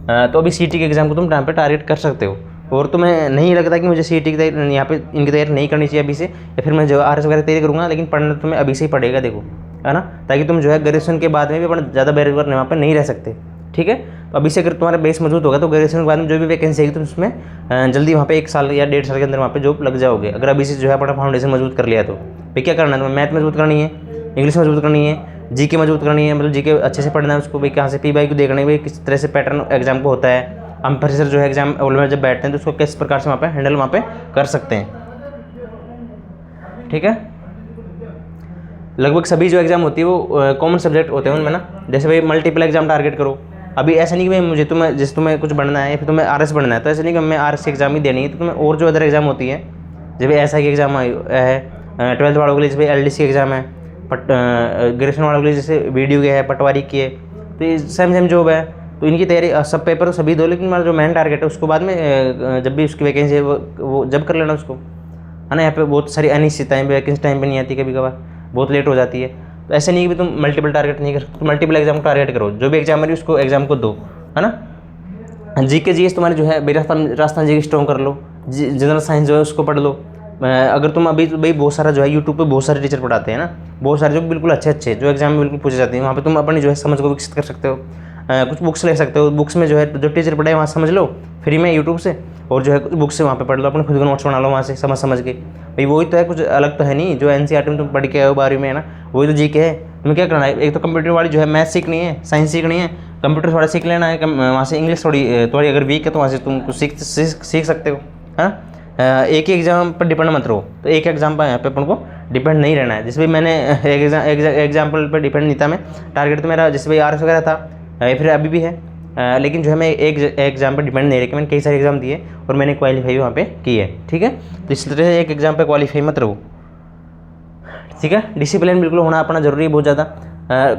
तो अभी सीटी के एग्जाम को तुम टाइम पे टारगेट कर सकते हो, और तुम्हें नहीं लगता कि मुझे सीटी की तैयारी यहाँ पे इनकी तैयारी नहीं करनी चाहिए अभी से, या फिर मैं जो आरएस वगैरह तैयारी करूँगा, लेकिन पढ़ना तुम्हें अभी से ही पड़ेगा, देखो, है ना, ताकि तुम जो है ग्रेजुएशन के बाद में भी अपन ज़्यादा बेरोजगार वहाँ पर नहीं रह सकते, ठीक है। तो अभी से अगर तुम्हारा बेस मजबूत होगा तो ग्रेजुएशन के बाद में जो भी वैकेंसी आएगी तुम उसमें जल्दी वहाँ पे 1 साल या 1.5 साल के अंदर वहाँ पे जॉब लग जाओगे, अगर अभी से जो है अपना फाउंडेशन मजबूत कर लिया तो। भाई क्या करना है तुम्हें, मैथ मजबूत करनी है, इंग्लिश मजबूत करनी है, जीके मजबूत करनी है, मतलब जीके अच्छे से पढ़ना है उसको, भाई कहाँ से पी को देखना है, भाई किस तरह से पैटर्न एग्जाम को होता है, हम प्रोफेसर जो है एग्जाम हॉल में जब बैठते हैं तो उसको किस प्रकार से वहाँ पे हैंडल वहाँ पे कर सकते हैं, ठीक है। लगभग सभी जो एग्जाम होती है वो कॉमन सब्जेक्ट होते हैं उनमें ना, जैसे भाई मल्टीपल एग्जाम टारगेट करो। अभी ऐसा नहीं कि भाई मुझे तुम्हें जैसे तुम्हें कुछ बनना है या फिर तुम्हें आरएस बनना है, तो ऐसा नहीं कि मैं आरएस की एग्जाम ही देनी है, तो तुम्हें और जो अदर एग्जाम होती है, जब ऐसा की एग्जाम है 12th वालों के लिए, जैसे एलडीसी एग्जाम है, ग्रेजुएशन वालों के लिए जैसे वीडियो के है, पटवारी की है, तो ये सेम जॉब है, तो इनकी तैयारी सब पेपर तो सभी दो, लेकिन हमारा जो मेन टारगेट है उसको बाद में जब भी उसकी वैकेंसी है वो जब कर लेना उसको, है ना। यहाँ पे बहुत सारी अनिश्चितताएं वैकेंसी टाइम पे नहीं आती, कभी कभार बहुत लेट हो जाती है, तो ऐसे नहीं कि तुम मल्टीपल टारगेट नहीं कर सकते, तो मल्टीपल एग्जाम को टारगेट करो, जो भी एग्जाम है उसको एग्जाम को दो, है ना। जीके जीएस तुम्हारी जो है राजस्थान जी स्ट्रॉन्ग कर लो, जनरल साइंस जो है उसको पढ़ लो। अगर तुम अभी तो भाई बहुत सारा जो है यूट्यूब पे बहुत सारे टीचर पढ़ाते हैं ना, बहुत सारे जो बिल्कुल अच्छे जो एग्जाम में बिल्कुल पूछे जाते हैं, वहाँ पे तुम अपनी जो है समझ को विकसित कर सकते हो। कुछ बुक्स ले सकते हो, बुक्स में जो है जो टीचर पढ़ाए वहाँ समझ लो फ्री में यूट्यूब से, और जो है कुछ बुक्स से वहाँ पे पढ़ लो, अपने खुद को नोट्स बना लो वहाँ से समझ के। भाई वही तो है, कुछ अलग तो है नहीं, जो एनसीईआरटी में तुम पढ़ के आए हो 12वीं में, है ना, वही तो जीके है। तुम्हें क्या करना है, एक तो कंप्यूटर वाली जो है मैथ सीखनी है, साइंस सीखनी है, कंप्यूटर थोड़ा सीख लेना है, वहाँ से इंग्लिश थोड़ी अगर वीक है तो वहाँ से तुम कुछ सीख सकते हो, है ना। एक ही एग्जाम पर डिपेंड मत रहो, तो एक एग्जाम पर यहाँ पे अपन को डिपेंड नहीं रहना है। जैसे भाई मैंने एक एग्जाम्पल पर डिपेंड नहीं था मैं, टारगेट तो मेरा जैसे भाई आरएस वगैरह था, या फिर अभी भी है, लेकिन जो है मैं एक एग्जाम पर डिपेंड नहीं रही, मैंने कई सारे एग्जाम दिए और मैंने क्वालिफाई वहाँ पे की है, ठीक है। तो इस तरह से एक एग्जाम पे क्वालिफाई मत रहो, ठीक है। डिसिप्लिन बिल्कुल होना अपना जरूरी है बहुत ज़्यादा।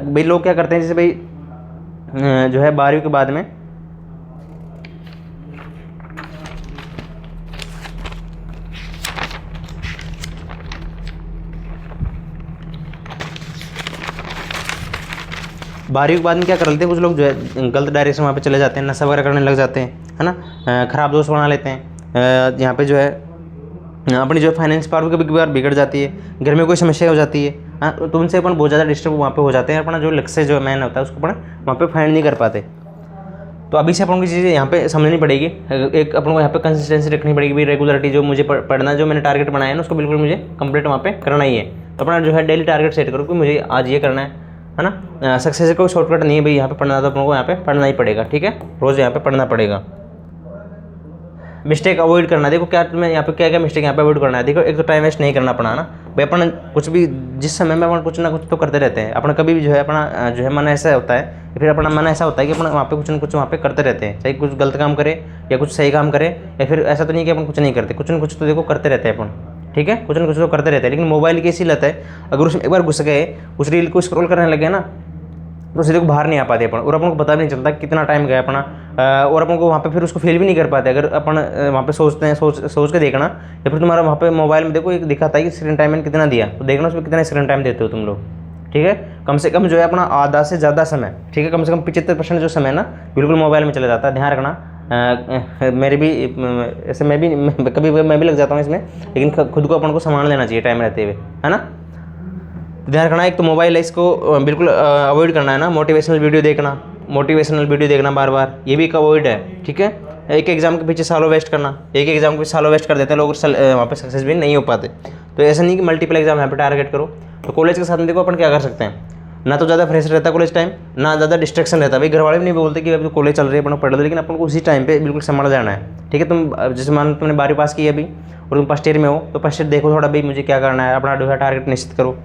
भाई लोग क्या करते हैं, जैसे भाई जो है 12वीं के बाद में 12वीं के बाद में क्या कर लेते हैं कुछ लोग, जो है गलत डायरेक्शन वहाँ पे चले जाते हैं, नशा वगैरह करने लग जाते हैं, है ना, ख़राब दोस्त बना लेते हैं। यहाँ पे जो है अपनी जो फाइनेंस पावर कभी कभार बिगड़ जाती है, घर में कोई समस्या हो जाती है, हाँ, तो उनसे अपन बहुत ज़्यादा डिस्टर्ब वहाँ पे हो जाते हैं, अपना जो लक्ष्य जो मैन होता है उसको अपन वहाँ पे फाइंड नहीं कर पाते। तो अभी से अपन को चीज़ें यहाँ पे समझनी पड़ेगी, एक अपन को यहाँ पे कंसिस्टेंसी रखनी पड़ेगी, भाई रेगुलरिटी जो मुझे पढ़ना, जो मैंने टारगेट बनाया है ना उसको बिल्कुल मुझे कंप्लीट वहाँ पे करना ही है। तो अपना जो है डेली टारगेट सेट करो कि मुझे आज ये करना है ना। सक्सेस का कोई शॉर्टकट नहीं है भाई, यहाँ पे पढ़ना तो अपन को यहाँ पे पढ़ना ही पड़ेगा, ठीक है, रोज़ यहाँ पे पढ़ना पड़ेगा। मिस्टेक अवॉइड करना। देखो क्या तुम्हें यहाँ पे क्या क्या मिस्टेक यहाँ पे अवॉइड करना है। देखो एक तो टाइम वेस्ट नहीं करना अपना ना भाई, अपन कुछ भी जिस समय में अपन कुछ ना कुछ तो करते रहते हैं। अपना कभी भी जो है अपना जो है मन ऐसा होता है, या फिर अपना मन ऐसा होता है कि अपन वहाँ पे कुछ ना कुछ वहाँ पे करते रहते हैं, चाहे कुछ गलत काम करे या कुछ सही काम करे, या फिर ऐसा तो नहीं कि अपन कुछ नहीं करते, कुछ ना कुछ तो देखो करते रहते हैं अपन, ठीक है, कुछ ना कुछ तो करते रहते हैं। लेकिन मोबाइल की ऐसी लत है, अगर उसमें एक बार घुस गए, उस रील को स्क्रॉल करने लगे ना, तो सीधे को बाहर नहीं आ पाते अपन, और अपन को पता भी नहीं चलता कितना टाइम गया अपना, और अपन को वहाँ पे फिर उसको फील भी नहीं कर पाते। अगर अपन वहाँ पे सोचते हैं, सोच के देखना, या फिर तुम्हारा वहाँ पे मोबाइल में देखो एक दिखाता है कि स्क्रीन टाइम मैंने कितना दिया, तो देखना उसमें कितना स्क्रीन टाइम देते हो तुम लोग, ठीक है। कम से कम जो है अपना आधा से ज़्यादा समय, ठीक है, कम से कम 75% जो समय ना बिल्कुल मोबाइल में चला जाता है। ध्यान रखना, मेरे भी ऐसे मैं भी कभी मैं भी लग जाता हूँ इसमें, लेकिन खुद को अपन को संभाल लेना चाहिए टाइम रहते हुए, है ना। ध्यान रखना, एक तो मोबाइल है इसको बिल्कुल अवॉइड करना है ना। मोटिवेशनल वीडियो देखना बार बार, ये भी एक अवॉइड है, ठीक है। एक एग्जाम के पीछे सालों वेस्ट करना, एक एग्जाम के पीछे सालों वेस्ट कर देते हैं लोग, वहाँ पे सक्सेस भी नहीं हो पाते। तो ऐसा नहीं कि मल्टीपल एग्जाम यहाँ पे टारगेट करो। तो कॉलेज के साथ में देखो अपन क्या कर सकते हैं, ना तो ज़्यादा फ्रेश रहता कॉलेज टाइम, ना ज़्यादा डिस्ट्रैक्शन रहता। भाई घर वाले भी नहीं बोलते कि अभी तो कॉलेज चल रही है अपन पढ़ लो, लेकिन अपन को उसी टाइम पे बिल्कुल संभल जाना है, ठीक है। तुम जैसे मान तुमने 12वीं पास की अभी और तुम फर्स्ट ईयर में हो, तो फर्स्ट ईयर देखो थोड़ा भाई मुझे क्या करना है, अपना जो है टारगेट निश्चित करो।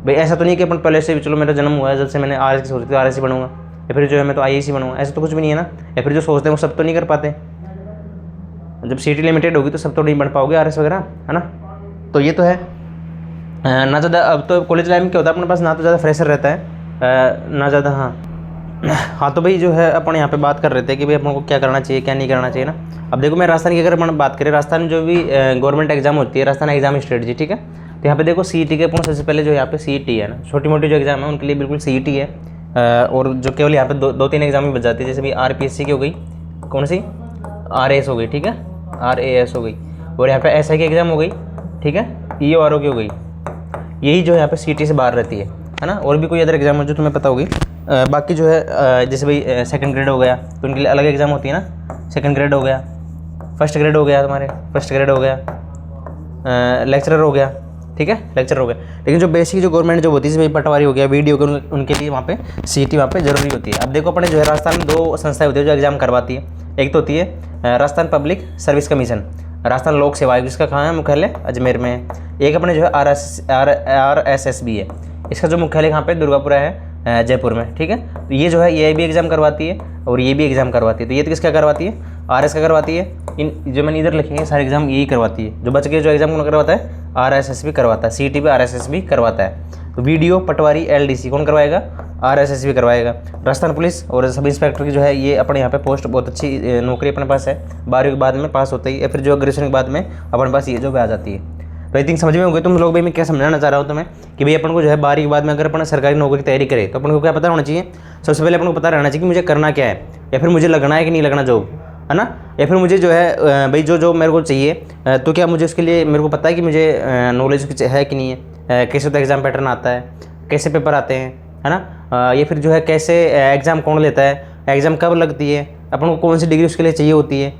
भाई ऐसा तो नहीं कि अपन पहले से चलो मेरा जन्म हुआ है जब से मैंने आर एस सोचती आर एस बनूंगा, या फिर जो है मैं तो IAS बनूंगा, ऐसा तो कुछ भी नहीं है ना। या फिर जो सोचते हैं वो सब तो नहीं कर पाते, जब सीटी लिमिटेड होगी तो सब तो नहीं बन पाओगे RS वगैरह, है ना। तो ये तो है ना ज़्यादा। अब तो कॉलेज लाइफ में क्या होता है अपने पास, ना तो ज़्यादा फ्रेशर रहता है ना ज़्यादा, हाँ तो भाई जो है अपन यहाँ पे बात कर रहे थे कि भाई अपन को क्या करना चाहिए क्या नहीं करना चाहिए ना। अब देखो मैं राजस्थान की अगर अपन बात करें, राजस्थान में जो भी गवर्नमेंट एग्जाम होती है, राजस्थान एग्जाम स्ट्रेटजी, ठीक है। तो यहाँ पे देखो CET के अपन सबसे पहले जो यहाँ पे CET है ना, छोटी मोटी जो एग्जाम है उनके लिए बिल्कुल CET है, और जो केवल यहाँ पे दो तीन एग्जाम ही बच जाती है, जैसे भी RPSC की हो गई, कौन सी RAS हो गई, ठीक है, RAS हो गई, और यहाँ पे SI की एग्जाम हो गई, ठीक है, EORO की हो गई। यही जो है यहाँ पे CET से बाहर रहती है ना। और भी कोई अदर एग्जाम है जो तुम्हें पता होगी। बाकी जो है जैसे भाई सेकंड ग्रेड हो गया तो उनके लिए अलग एग्जाम होती है ना। सेकंड ग्रेड हो गया, फर्स्ट ग्रेड हो गया, तुम्हारे फर्स्ट ग्रेड हो गया, लेक्चरर हो गया, ठीक है, लेक्चर हो गया। लेकिन जो बेसिक जो गवर्नमेंट जॉब होती है, जैसे पटवारी हो गया, वीडियो हो गया, उनके लिए वहाँ पे CET वहाँ पे जरूरी होती है। अब देखो अपने जो है राजस्थान में 2 संस्थाएं होती है जो एग्जाम करवाती है। एक तो होती है Rajasthan public service commission, Rajasthan लोक सेवा आयोग, जिसका कहाँ है मुख्यालय अजमेर में है। एक अपने जो है RSSB है, इसका जो मुख्यालय कहाँ पे दुर्गापुरा है, जयपुर में, ठीक है। तो ये जो है ये भी एग्जाम करवाती है और ये भी एग्जाम करवाती है। तो ये तो किसका करवाती है, RS का करवाती है। इन जो मैंने इधर लिखे हैं सारे एग्जाम यही करवाती है। जो बच के जो एग्जाम कौन करवाता है, RSSB करवाता है। CET भी RSSB करवाता है। तो वीडियो पटवारी LDC कौन करवाएगा, RSSB करवाएगा। राजस्थान पुलिस और सब इंस्पेक्टर की जो है ये अपने यहाँ पे पोस्ट बहुत अच्छी नौकरी अपने पास है। 12वीं के बाद में पास होते ही, या फिर जो ग्रेजुएशन के बाद में अपने पास ये जॉब आ जाती है। तो आई थिंक समझ में हो गए तुम लोग भाई मैं क्या समझाना चाह रहा हूँ तुम्हें, कि भाई अपन को जो है 12वीं के बाद में अगर अपन सरकारी नौकरी की तैयारी करें तो अपन को क्या पता होना चाहिए, सबसे पहले अपन को पता रहना चाहिए कि मुझे करना क्या है, या फिर मुझे लगना है कि नहीं लगना जॉब, है ना। या फिर मुझे जो है भाई जो जॉब मेरे को चाहिए, तो क्या मुझे उसके लिए मेरे को पता है कि मुझे नॉलेज है कि नहीं है, कैसे तो एग्ज़ाम पैटर्न आता है, कैसे पेपर आते हैं, है ना। या फिर जो है कैसे एग्ज़ाम कौन लेता है, एग्ज़ाम कब लगती है, अपन को कौन सी डिग्री उसके लिए चाहिए होती है,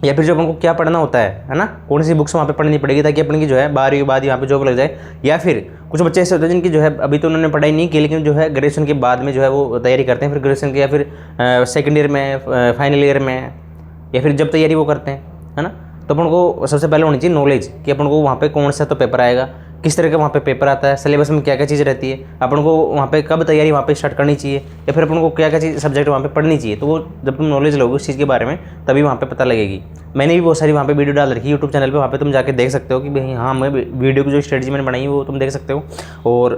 या फिर जो अपन को क्या पढ़ना होता है ना, कौन सी बुक्स वहाँ पे पढ़नी पड़ेगी ताकि अपन की जो है 12वीं के बाद यहाँ पे जॉब लग जाए। या फिर कुछ बच्चे ऐसे होते हैं जिनकी जो है अभी तो उन्होंने पढ़ाई नहीं की, लेकिन जो है ग्रेजुएशन के बाद में जो है वो तैयारी करते हैं, फिर ग्रेजुएशन के या फिर सेकेंड ईयर में, फाइनल ईयर में, या फिर जब तैयारी वो करते हैं, है ना। तो अपन को सबसे पहले होनी चाहिए नॉलेज कि अपन को वहाँ पे कौन सा तो पेपर आएगा, किस तरह का वहाँ पे पेपर आता है, सिलेबस में क्या क्या चीज़ रहती है, अपन को वहाँ पे कब तैयारी वहाँ पे स्टार्ट करनी चाहिए, या फिर अपन को क्या क्या चीज़ सब्जेक्ट वहाँ पे पढ़नी चाहिए। तो वो जब तुम नॉलेज लोगे उस चीज़ के बारे में तभी वहाँ पे पता लगेगी। मैंने भी बहुत सारी वहाँ पे वीडियो डाल रखी है यूट्यूब चैनल पे, वहाँ पे तुम जाके देख सकते हो कि भाई हाँ मैं वीडियो की जो स्ट्रेटजी मैंने बनाई है वो तुम देख सकते हो। और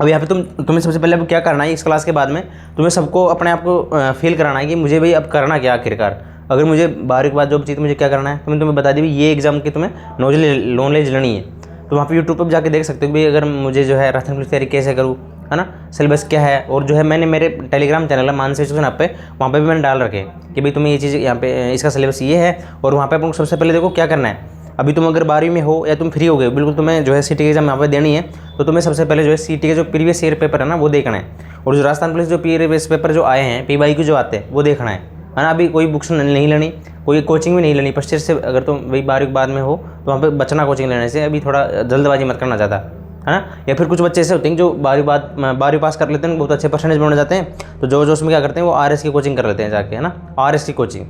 अब यहाँ पे तुम्हें सबसे पहले अब क्या करना है, इस क्लास के बाद में तुम्हें सबको अपने आप को फील कराना है कि मुझे भाई अब करना क्या आखिरकार। अगर मुझे 12वीं के बाद जॉब चाहिए तो मुझे क्या करना है, तो मैंने तुम्हें बता दी ये एग्जाम की तुम्हें नॉलेज लेनी है। तो वहाँ पे यूट्यूब पर जाके देख सकते हो कि अगर मुझे जो है राजस्थान पुलिस तैयारी कैसे करूँ, है ना, सिलेबस क्या है। और जो है मैंने मेरे टेलीग्राम चैनल है मानस एजुकेशन ऐप पे, वहाँ पे भी मैंने डाल रखे कि भाई तुम्हें ये चीज़ यहाँ पे इसका सिलेबस ये है। और वहाँ पे अपन को सबसे पहले देखो क्या करना है। अभी तुम अगर 12वीं में हो या तुम फ्री हो गए बिल्कुल, तुम्हें जो है CET की एग्जाम यहाँ पे देनी है, तो तुम्हें सबसे पहले जो है CET के जो प्रीवियस ईयर पेपर है ना वो देखना है। और जो राजस्थान पुलिस जो प्रीवियस पेपर जो आए हैं PYQ जो आते हैं वो देखना है ना। अभी कोई बुक्स नहीं लेनी, कोई कोचिंग भी नहीं लेनी फर्स्ट ईयर से। अगर तुम भाई 12वीं के बाद में हो तो वहाँ पे बचना कोचिंग लेने से, अभी थोड़ा जल्दबाजी मत करना ज़्यादा, है ना। या फिर कुछ बच्चे ऐसे होते हैं जो 12वीं पास कर लेते हैं, बहुत अच्छे परसेंटेज बन जाते हैं, तो जो उसमें क्या करते हैं वो RS की कोचिंग कर लेते हैं जाके, है ना, RS की कोचिंग,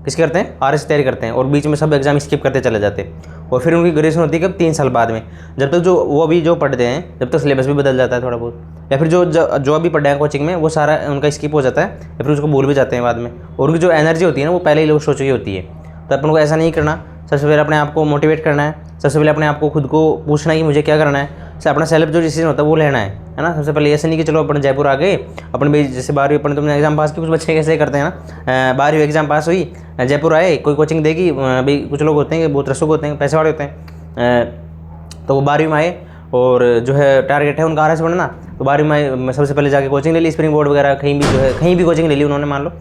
किसकी करते हैं, RS की तैयारी करते हैं, और बीच में सब एग्जाम स्किप करते चले जाते हैं। और फिर उनकी ग्रेजुएशन होती है कब, 3 साल बाद में, जब तक जो वो अभी जो पढ़ते हैं जब तक सिलेबस भी बदल जाता है थोड़ा बहुत, या फिर जो अभी पढ़े हैं कोचिंग में वो सारा उनका स्किप हो जाता है, या फिर उसको भूल भी जाते हैं बाद में, और उनकी जो एनर्जी होती है ना वो पहले ही लोग सोच चुकी होती है। तो अपन को ऐसा नहीं करना, सबसे पहले अपने आप को मोटिवेट करना है, सबसे पहले अपने आप को खुद को पूछना है कि मुझे क्या करना है, अपना सेल्फ जो डिसीजन होता है वो लेना है ना। सबसे पहले ऐसे नहीं कि चलो अपन जयपुर आ गए, अपन भी जैसे 12वीं अपन तुमने एग्जाम पास की, कुछ बच्चे कैसे करते हैं ना, 12वीं एग्जाम पास हुई, जयपुर आए, कोई कोचिंग देगी, अभी कुछ लोग होते हैं बहुत रसूख होते हैं, पैसे वाले होते हैं, तो वो 12वीं में आए और जो है टारगेट है उनका RS बनना, तो 12वीं में सबसे पहले जाके कोचिंग ले ली, स्प्रिंग बोर्ड वगैरह कहीं भी जो है कहीं भी कोचिंग ले ली उन्होंने, मान लो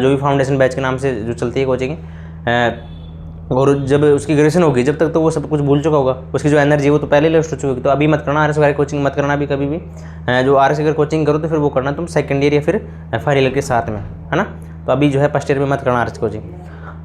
जो भी फाउंडेशन बैच के नाम से जो चलती है कोचिंग, और जब उसकी ग्रेजुएशन होगी जब तक तो वो सब कुछ भूल चुका होगा, उसकी जो एनर्जी वो तो पहले लॉस्ट हो चुकी होगी। तो अभी मत करना RS वगैरह कोचिंग, मत करना अभी कभी भी, जो RS अगर कोचिंग करो तो फिर वो करना तुम सेकंड ईयर या फिर फाइनल ईयर के साथ में, है ना। तो अभी जो है फर्स्ट ईयर में मत करना RS कोचिंग।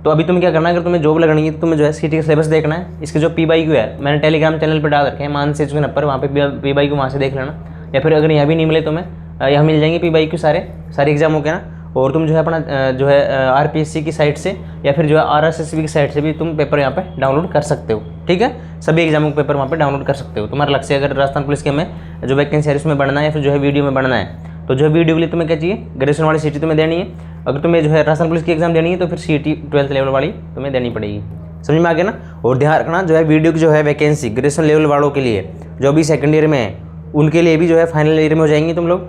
तो अभी तुम्हें क्या करना है, अगर तुम्हें जॉब लगनी है तो तुम्हें जो है CT का सिलेबस देखना है, इसके जो PYQ है मैंने टेलीग्राम चैनल पर डाल रखे हैं, मानसी नंबर, वहाँ पे PYQ वहाँ से देख लेना, या फिर अगर यहाँ भी नहीं मिले तुम्हें, यहाँ मिल जाएंगे PYQ सारे एग्जाम हो गए ना। और तुम जो है अपना जो है RPSC की साइट से या फिर जो है RSSB की साइट से भी तुम पेपर यहाँ पे डाउनलोड कर सकते हो, ठीक है। सभी एग्जामों के पेपर वहाँ पे डाउनलोड कर सकते हो। तुम्हारा लक्ष्य अगर राजस्थान पुलिस के में जो वैकेंसी है उसमें बढ़ना है या फिर जो है वीडियो में बढ़ना है, तो जो है वीडियो के लिए तुम्हें क्या चाहिए, ग्रेजुएशन वाली CT तुम्हें देनी है। अगर तुम्हें जो है राजस्थान पुलिस की एग्जाम देनी है तो फिर CT 12th लेवल वाली तुम्हें देनी पड़ेगी, समझ में आ गया ना। और ध्यान रखना जो है वीडियो की जो है वैकेंसी ग्रेजुएशन लेवल वालों के लिए जो अभी सेकंड ईयर में है उनके लिए भी जो है फाइनल ईयर में हो जाएंगी तुम लोग,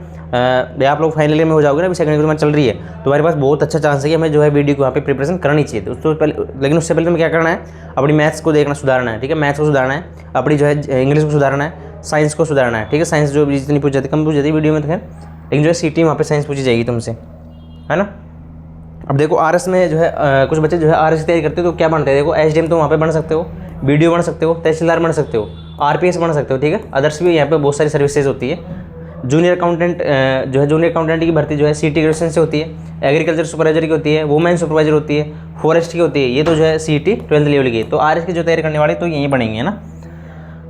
आप लोग फाइनल ईयर में हो जाओगे ना, अभी सेकंड ईयर में चल रही है, तो हमारे पास बहुत अच्छा चांस है कि हमें जो है वीडियो को वहाँ पे प्रिपरेशन करनी चाहिए। तो उसको पहले, लेकिन उससे पहले तुम्हें क्या करना है, अपनी मैथ्स को देखना, सुधारना है, ठीक है। मैथ्स को सुधारना है, अपनी जो है इंग्लिश को सुधारना है, साइंस को सुधारना है, ठीक है। साइंस जो जितनी पूछ जाती कम पूछ जाती वीडियो में तो खैर, लेकिन जो है CT वहाँ पर साइंस पूछी जाएगी तुमसे, है ना। अब देखो RS में जो है कुछ बच्चे जो है RS की तैयारी करते हो तो क्या बनते हैं, देखो SDM तो वहाँ पे बन सकते हो, BDO बन सकते हो, तहसीलदार बन सकते हो, RPS बन सकते हो, ठीक है। अदर्स भी यहाँ पे बहुत सारी सर्विसेज होती है। जूनियर अकाउंटेंट जो है जूनियर अकाउंटेंट की भर्ती जो है CT ग्रेजुएशन से होती है, एग्रीकल्चर सुपरवाइजर की होती है, वुमेन सुपरवाइजर होती है, फॉरेस्ट की होती है, ये तो जो है CT 12th लेवल की। तो RS की जो तैयारी करने वाले तो यहीं बनेंगे, है ना।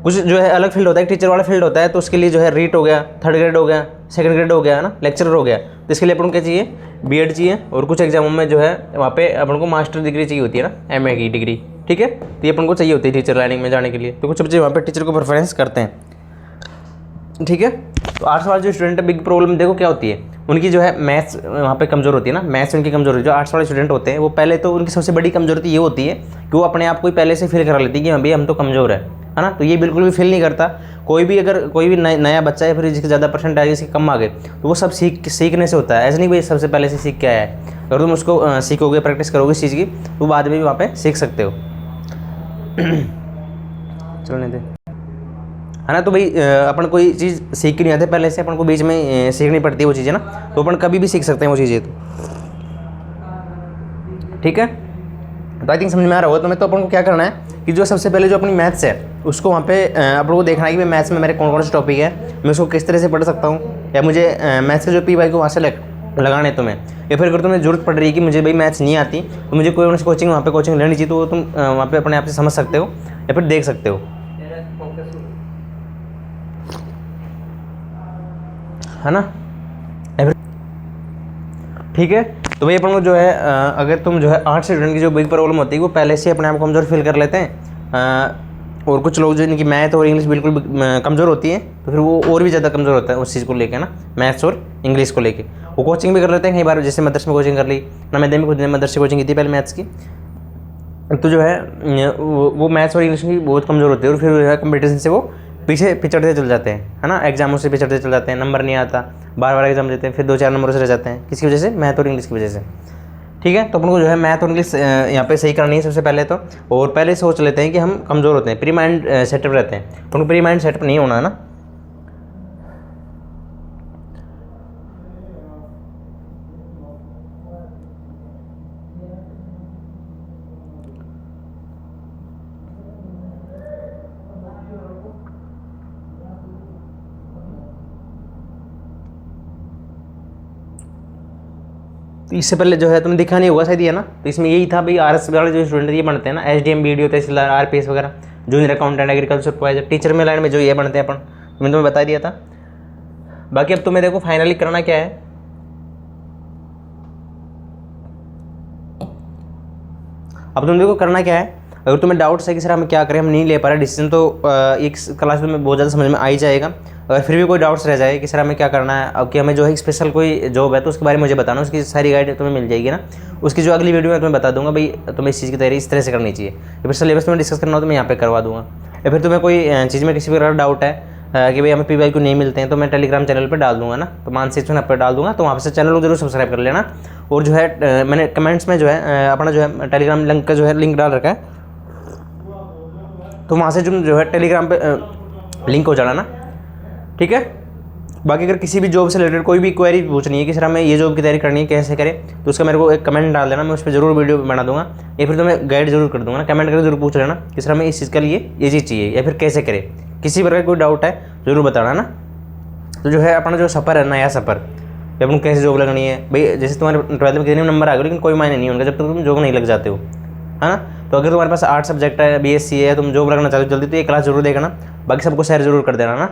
कुछ जो है अलग फील्ड होता है, टीचर वाला फील्ड होता है, तो उसके लिए जो है रीट हो गया, 3rd ग्रेड हो गया, 2nd ग्रेड हो गया, है ना, लेक्चरर हो गया, तो इसके लिए अपन को क्या चाहिए, B.Ed चाहिए, और कुछ एग्जामों में जो है वहाँ पे अपन को मास्टर डिग्री चाहिए होती है ना, MA की डिग्री, ठीक है। तो ये अपन को चाहिए होती है टीचर लाइनिंग में जाने के लिए, तो कुछ बच्चे वहाँ पे टीचर को प्रेफरेंस करते हैं, ठीक है। तो आर्ट्स वाले जो स्टूडेंट है, बिग प्रॉब्लम देखो क्या होती है, उनकी जो है मैथ्स वहाँ पे कमज़ोर होती है ना, मैथ्स उनकी कमज़ोर होती है। जो आर्ट्स वाले स्टूडेंट होते हैं वो पहले तो उनकी सबसे बड़ी कमजोरी ये होती है कि वो अपने आप को ही पहले से फील करा लेती है कि हाँ भैया हम तो कमज़ोर है ना। तो ये बिल्कुल भी फील नहीं करता कोई भी, अगर कोई भी नया बच्चा है फिर जिसके ज़्यादा परसेंट आए, जिसके कम आ गए, तो वो सब सीखने से होता है। ऐसा नहीं भाई सबसे पहले से सीख के आया है, अगर तुम उसको सीखोगे, प्रैक्टिस करोगे इस चीज़ की, तो बाद में भी वहाँ पे सीख सकते हो। चलने दे, है ना। तो भाई अपन कोई चीज़ सीख के नहीं आते पहले से, अपन को बीच में सीखनी पड़ती है वो चीज़ें ना, तो अपन कभी भी सीख सकते हैं वो चीज़ें, तो ठीक है। तो आई थिंक समझ में आ रहा होगा तुम्हें। तो अपन को क्या करना है कि जो सबसे पहले जो अपनी मैथ्स है उसको वहाँ पे अपन को देखना है कि मैं मैथ्स में मेरे कौन कौन से टॉपिक है, मैं उसको किस तरह से पढ़ सकता हूँ, या मुझे मैथ्स के जो PY को वहाँ से लगाने हैं तुम्हें, या फिर अगर तुम्हें ज़रूरत पड़ रही है कि मुझे भाई मैथ्स नहीं आती तो मुझे कोई उनसे कोचिंग वहाँ पे कोचिंग लेनी चाहिए, तो वो तुम वहाँ पे अपने आप से समझ सकते हो या फिर देख सकते हो, है ना। ठीक है। तो भाई अपन को जो है अगर तुम जो है आर्ट्स स्टूडेंट की जो बिग प्रॉब्लम होती है वो पहले से अपने आप को कमज़ोर फील कर लेते हैं, और कुछ लोग जो इनकी मैथ और इंग्लिश बिल्कुल कमज़ोर होती है तो फिर वो और भी ज़्यादा कमज़ोर होता है उस चीज़ को लेकर ना, मैथ्स और इंग्लिश को लेके। वो कोचिंग भी कर लेते हैं कई बार, जैसे मदरसे में कोचिंग कर ली ना, मैंने भी खुद ने मदरसे कोचिंग की थी पहले मैथ्स की, तो जो है वो मैथ्स और इंग्लिश की बहुत कमज़ोर होती है, और फिर जो है कंपटीशन से वो पीछे पिछड़ते चल जाते हैं, है ना। एग्जामों से पिछड़ते चल जाते हैं, नंबर नहीं आता, बार बार एग्जाम देते हैं, फिर 2-4 नंबरों से रह जाते हैं, किसकी वजह से, मैथ और इंग्लिश की वजह से। ठीक है। तो अपन को जो है मैथ और इंग्लिश यहाँ पे सही करनी है सबसे पहले तो, और पहले सोच लेते हैं कि हम कमज़ोर होते हैं, प्री माइंड सेटअप रहते हैं, तो प्री माइंड सेटअप नहीं होना है ना। तो इससे पहले जो है तुम्हें दिखा नहीं होगा शायद, ये ना, तो इसमें यही था भाई RS वाले जो स्टूडेंट ये बनते हैं ना, SDM, BDO, तहसीलदार, RPS वगैरह, junior accountant, agriculture supervisor, teacher में लाइन में जो ये बनते हैं अपन, तो मैंने तुम्हें बता दिया था। बाकी अब तुम्हें देखो फाइनली करना क्या है, अब तुम देखो करना क्या है, अगर तुम्हें डाउट्स है कि सर हमें क्या करें, हम नहीं ले पा रहे डिसीजन, तो एक क्लास में तुम्हें बहुत ज़्यादा समझ में आ ही जाएगा। अगर फिर भी कोई डाउट्स रह जाए कि सर हमें क्या करना है, अब कि हमें जो है स्पेशल कोई जॉब है तो उसके बारे में मुझे बताना, उसकी सारी गाइड तुम्हें मिल जाएगी ना। उसकी जो अगली वीडियो में तुम्हें बता दूंगा भाई तुम्हें इस चीज़ की तैयारी इस तरह से करनी चाहिए, या फिर सिलेबस में डिस्कस करना हो तो मैं यहाँ पे करवा दूँगा। या फिर तुम्हें कोई चीज़ में किसी प्रकार का डाउट है कि भाई हमें PYQ नहीं मिलते हैं, तो मैं टेलीग्राम चैनल पर डाल दूंगा ना, तो मानसिक चैनल पर डाल दूंगा, तो वहाँ से चैनल को जरूर सब्सक्राइब कर लेना। और जो है मैंने कमेंट्स में जो है अपना जो है टेलीग्राम लिंक का जो है लिंक डाल रखा है, तो वहाँ से जो है टेलीग्राम पे लिंक हो जाना ना, ठीक है। बाकी अगर किसी भी जॉब से रिलेटेड कोई भी क्वेरी पूछनी है कि सर हमें ये जॉब की तैयारी करनी है कैसे करें, तो उसका मेरे को एक कमेंट डाल देना, मैं उस पर जरूर वीडियो बना दूंगा, या फिर तो मैं गाइड जरूर कर दूंगा ना। कमेंट करके जरूर पूछ लेना कि सर हमें इस चीज़ के लिए ये चीज़ चाहिए, या फिर कैसे करें, किसी प्रकार कोई डाउट है जरूर बताना ना। तो जो है अपना जो सफ़र है, नया सफ़र, जब तुम कैसे जॉब लगनी है भाई, जैसे तुम्हारे 12th में कितने नंबर आ गए, लेकिन कोई मायने नहीं उनका जब तक तुम जॉब नहीं लग जाते हो, है ना। तो अगर तुम्हारे पास 8 सब्जेक्ट है, BSc है, तुम जॉब लगना चाहते हो जल्दी, तो ये क्लास जरूर देखना, बाकी सबको शेयर जरूर कर देना ना।